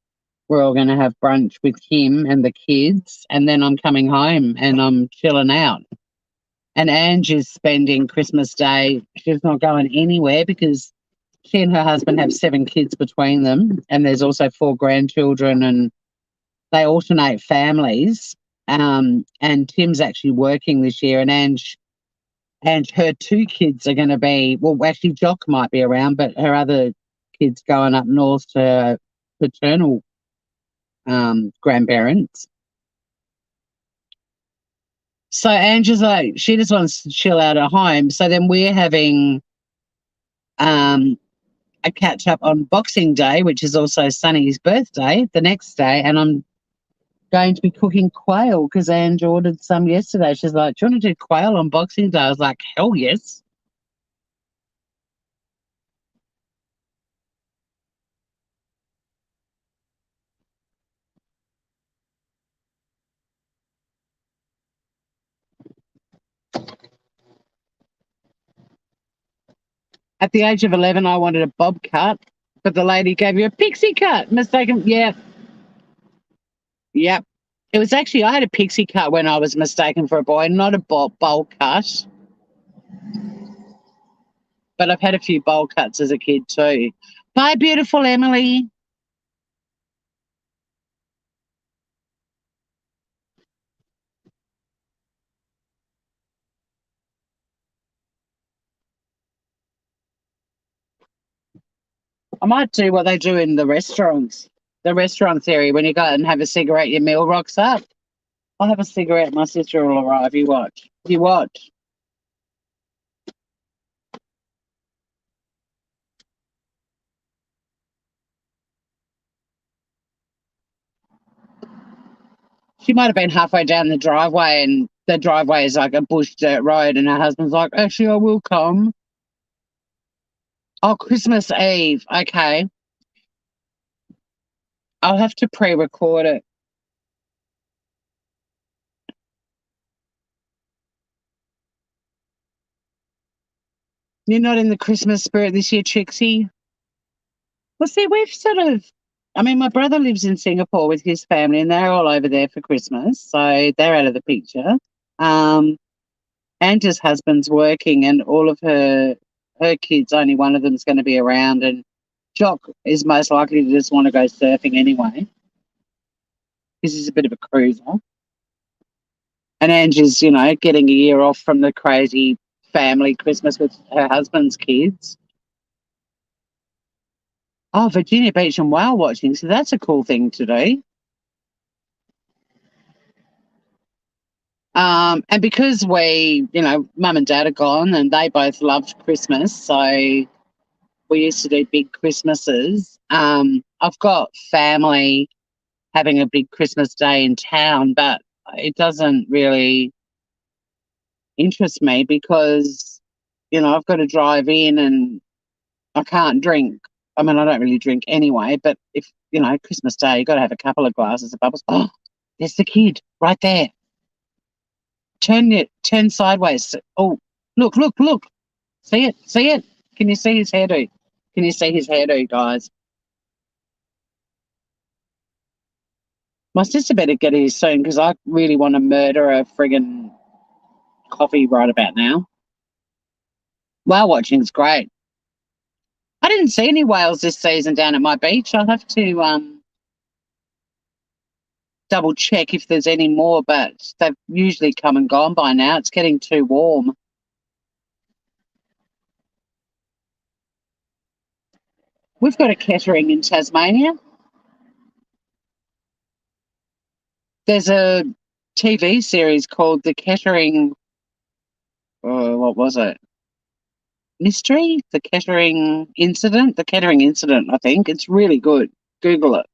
Speaker 1: We're all going to have brunch with him and the kids, and then I'm coming home and I'm chilling out. And Ange is spending Christmas Day. She's not going anywhere because she and her husband have 7 kids between them, and there's also 4 grandchildren and they alternate families. And Tim's actually working this year, and and her two kids are going to be, well, actually Jock might be around, but her other kids going up north to her paternal grandparents. So Angela's like, she just wants to chill out at home. So then we're having a catch up on Boxing Day, which is also Sunny's birthday, the next day, and I'm going to be cooking quail because Ange ordered some yesterday. She's like, "Do you want to do quail on Boxing Day?" I was like, "Hell yes." At the age of 11, I wanted a bob cut, but the lady gave you a pixie cut. Mistaken. Yeah. Yep. It was actually, I had a pixie cut when I was mistaken for a boy, not a bowl cut. But I've had a few bowl cuts as a kid too. Bye, beautiful Emily. I might do what they do in the restaurants, the restaurants area. When you go and have a cigarette, your meal rocks up. I'll have a cigarette. My sister will arrive. You watch. You watch. She might have been halfway down the driveway, and the driveway is like a bush dirt road, and her husband's like, "Actually, I will come." Oh, Christmas Eve. Okay. I'll have to pre-record it. You're not in the Christmas spirit this year, Trixie? Well, see, we've sort of, I mean, my brother lives in Singapore with his family, and they're all over there for Christmas, so they're out of the picture. Um, Angela's husband's working, and all of her kids, only one of them's going to be around, and Jock is most likely to just want to go surfing anyway, because he's a bit of a cruiser. And Angie's, getting a year off from the crazy family Christmas with her husband's kids. Oh, Virginia Beach and whale watching. So that's a cool thing to do. And because mum and dad are gone and they both loved Christmas, so we used to do big Christmases. I've got family having a big Christmas day in town, but it doesn't really interest me because, I've got to drive in and I can't drink. I mean, I don't really drink anyway, but if, Christmas Day, you've got to have a couple of glasses of bubbles. Oh, there's the kid right there. Turn sideways. Oh, look, look, look. See it? See it? Can you see his hairdo? Can you see his hairdo, guys? My sister better get here soon because I really want to murder a friggin' coffee right about now. Whale watching's great. I didn't see any whales this season down at my beach. I'll have to double check if there's any more, but they've usually come and gone by now. It's getting too warm. We've got a Kettering in Tasmania. There's a TV series called The Kettering, what was it? Mystery? The Kettering Incident? The Kettering Incident, I think. It's really good. Google it.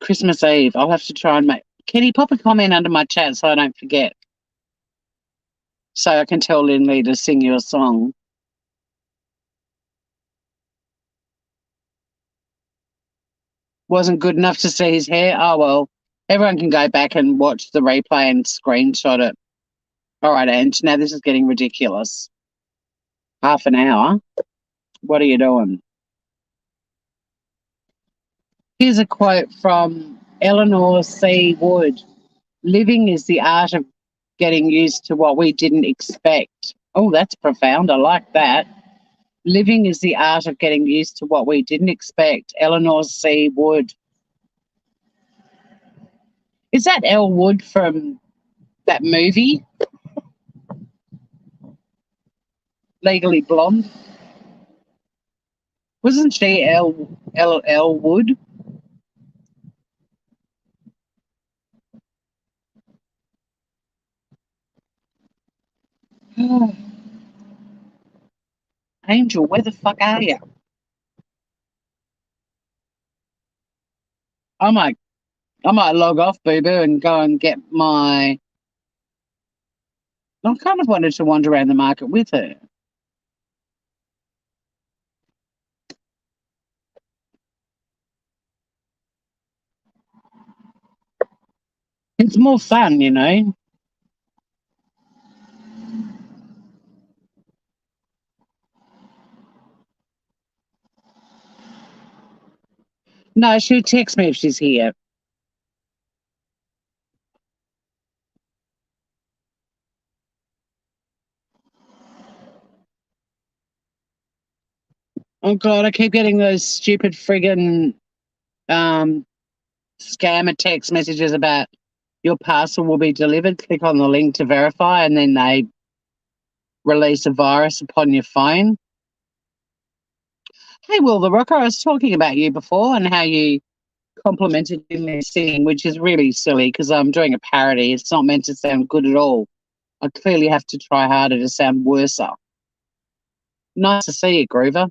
Speaker 1: Christmas Eve. I'll have to try and Can you pop a comment under my chat so I don't forget? So I can tell Lindley to sing you a song. Wasn't good enough to see his hair? Oh, well. Everyone can go back and watch the replay and screenshot it. All right, Ange, now this is getting ridiculous. Half an hour? What are you doing? Here's a quote from Eleanor C. Wood. Living is the art of getting used to what we didn't expect. Oh, that's profound. I like that. Living is the art of getting used to what we didn't expect. Eleanor C. Wood. Is that Elle Wood from that movie, Legally Blonde? Wasn't she Elle Wood? Angel, where the fuck are you? I might log off, boo boo, and go and get my. I kind of wanted to wander around the market with her. It's more fun, you know. No, she'll text me if she's here. Oh God, I keep getting those stupid friggin' scammer text messages about your parcel will be delivered. Click on the link to verify, and then they release a virus upon your phone. Hey, Will the Rocker, I was talking about you before and how you complimented in their singing, which is really silly because I'm doing a parody. It's not meant to sound good at all. I clearly have to try harder to sound worser. Nice to see you, Groover.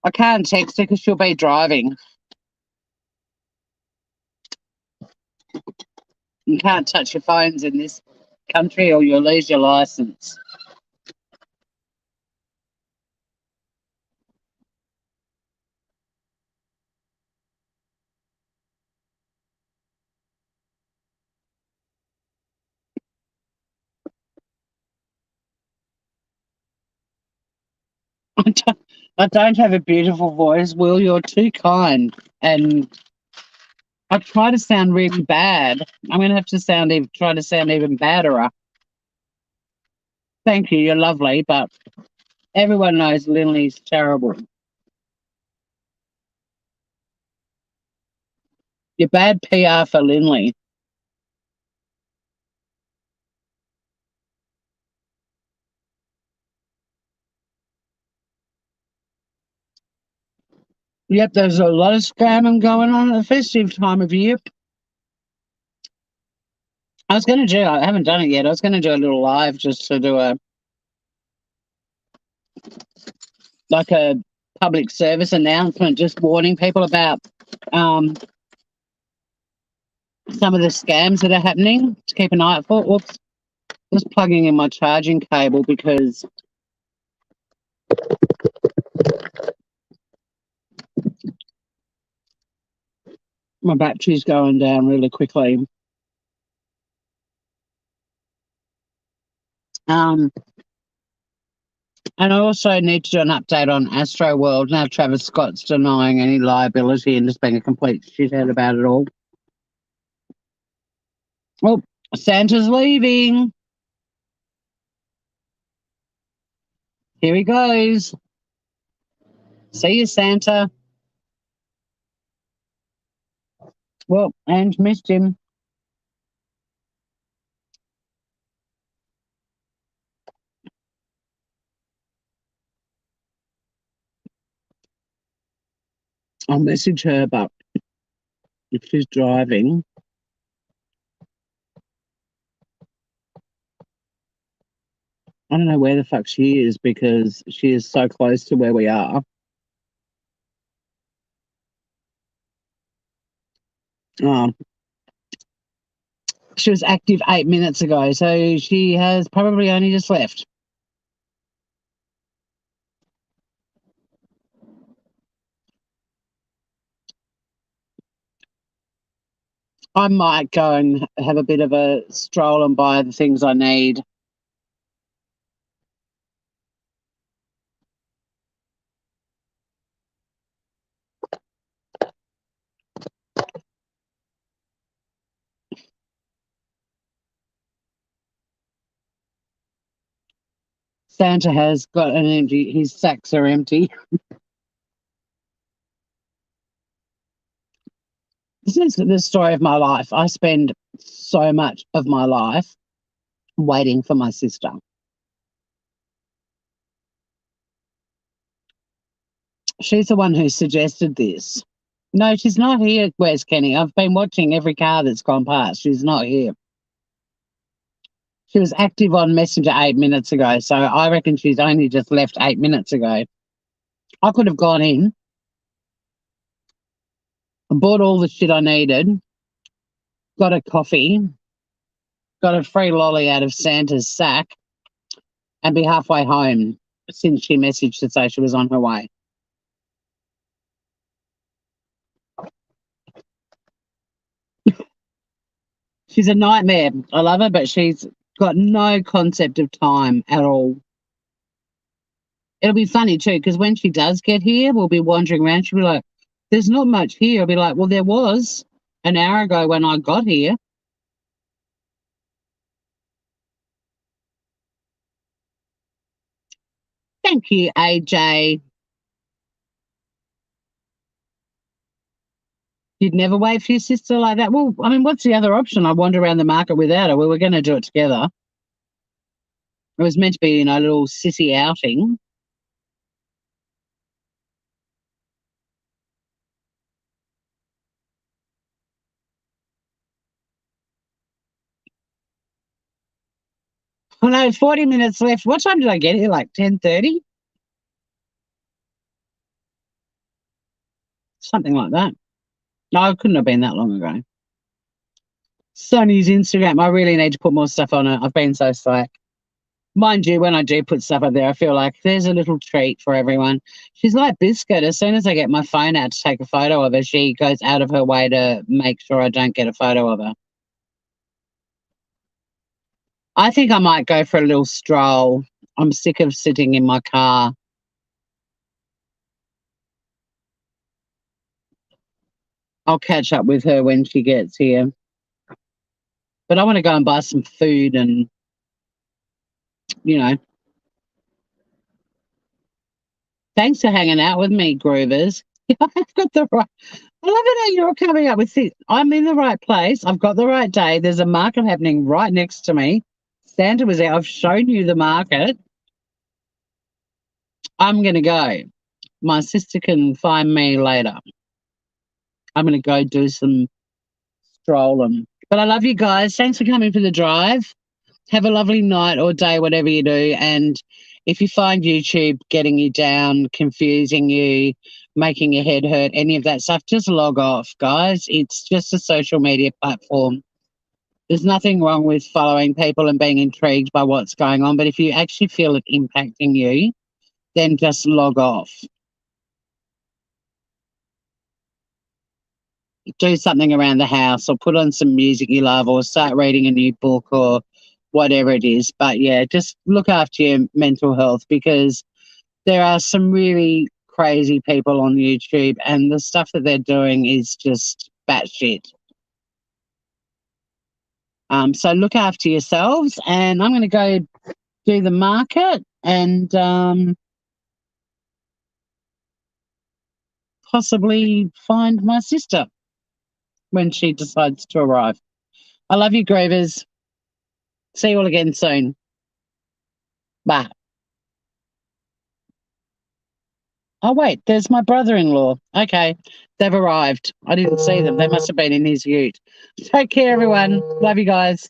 Speaker 1: I can't text her because she'll be driving. You can't touch your phones in this country or you'll lose your license. I don't have a beautiful voice, Will. You're too kind. And I try to sound really bad. I'm going to have to try to sound even badder. Thank you. You're lovely, but everyone knows Lindley's terrible. You're bad PR for Lindley. Yep, there's a lot of scamming going on at the festive time of year. I haven't done it yet. I was going to do a little live just to do a public service announcement, just warning people about um, some of the scams that are happening to keep an eye out for. Oops, just plugging in my charging cable because my battery's going down really quickly. Um, and I also need to do an update on Astro World. Now Travis Scott's denying any liability and just being a complete shithead about it all. Oh, Santa's leaving. Here he goes. See you, Santa. Well, and missed him. I'll message her, but if she's driving, I don't know where the fuck she is because she is so close to where we are. Um, she was active 8 minutes ago, so she has probably only just left. I might go and have a bit of a stroll and buy the things I need. Santa has got an empty, his sacks are empty. This is the story of my life. I spend so much of my life waiting for my sister. She's the one who suggested this. No, she's not here. Where's Kenny? I've been watching every car that's gone past. She's not here. She was active on Messenger 8 minutes ago, so I reckon she's only just left 8 minutes ago. I could have gone in and bought all the shit I needed, got a coffee, got a free lolly out of Santa's sack, and be halfway home since she messaged to say she was on her way. She's a nightmare. I love her, but she's got no concept of time at all. It'll be funny too, because when she does get here, we'll be wandering around. She'll be like, there's not much here. I'll be like, well, there was an hour ago when I got here. Thank you, AJ. You'd never wait for your sister like that? Well, I mean, what's the other option? I wander around the market without her. We were going to do it together. It was meant to be, a little city outing. I know, 40 minutes left. What time did I get here? Like 10:30? Something like that. No, it couldn't have been that long ago. Sonny's Instagram. I really need to put more stuff on it. I've been so slack. Mind you, when I do put stuff up there, I feel like there's a little treat for everyone. She's like Biscuit. As soon as I get my phone out to take a photo of her, she goes out of her way to make sure I don't get a photo of her. I think I might go for a little stroll. I'm sick of sitting in my car. I'll catch up with her when she gets here. But I want to go and buy some food and, thanks for hanging out with me, Groovers. I've got the right. I love it how you're coming up with this. I'm in the right place. I've got the right day. There's a market happening right next to me. Santa was there. I've shown you the market. I'm going to go. My sister can find me later. I'm going to go do some strolling. But I love you guys. Thanks for coming for the drive. Have a lovely night or day, whatever you do. And if you find YouTube getting you down, confusing you, making your head hurt, any of that stuff, just log off, guys. It's just a social media platform. There's nothing wrong with following people and being intrigued by what's going on. But if you actually feel it impacting you, then just log off. Do something around the house or put on some music you love or start reading a new book or whatever it is. But yeah, just look after your mental health because there are some really crazy people on YouTube and the stuff that they're doing is just batshit. So look after yourselves and I'm going to go do the market and possibly find my sister when she decides to arrive. I love you, Grovers. See you all again soon. Bye. Oh, wait, there's my brother-in-law. Okay, they've arrived. I didn't see them. They must have been in his ute. Take care, everyone. Love you guys.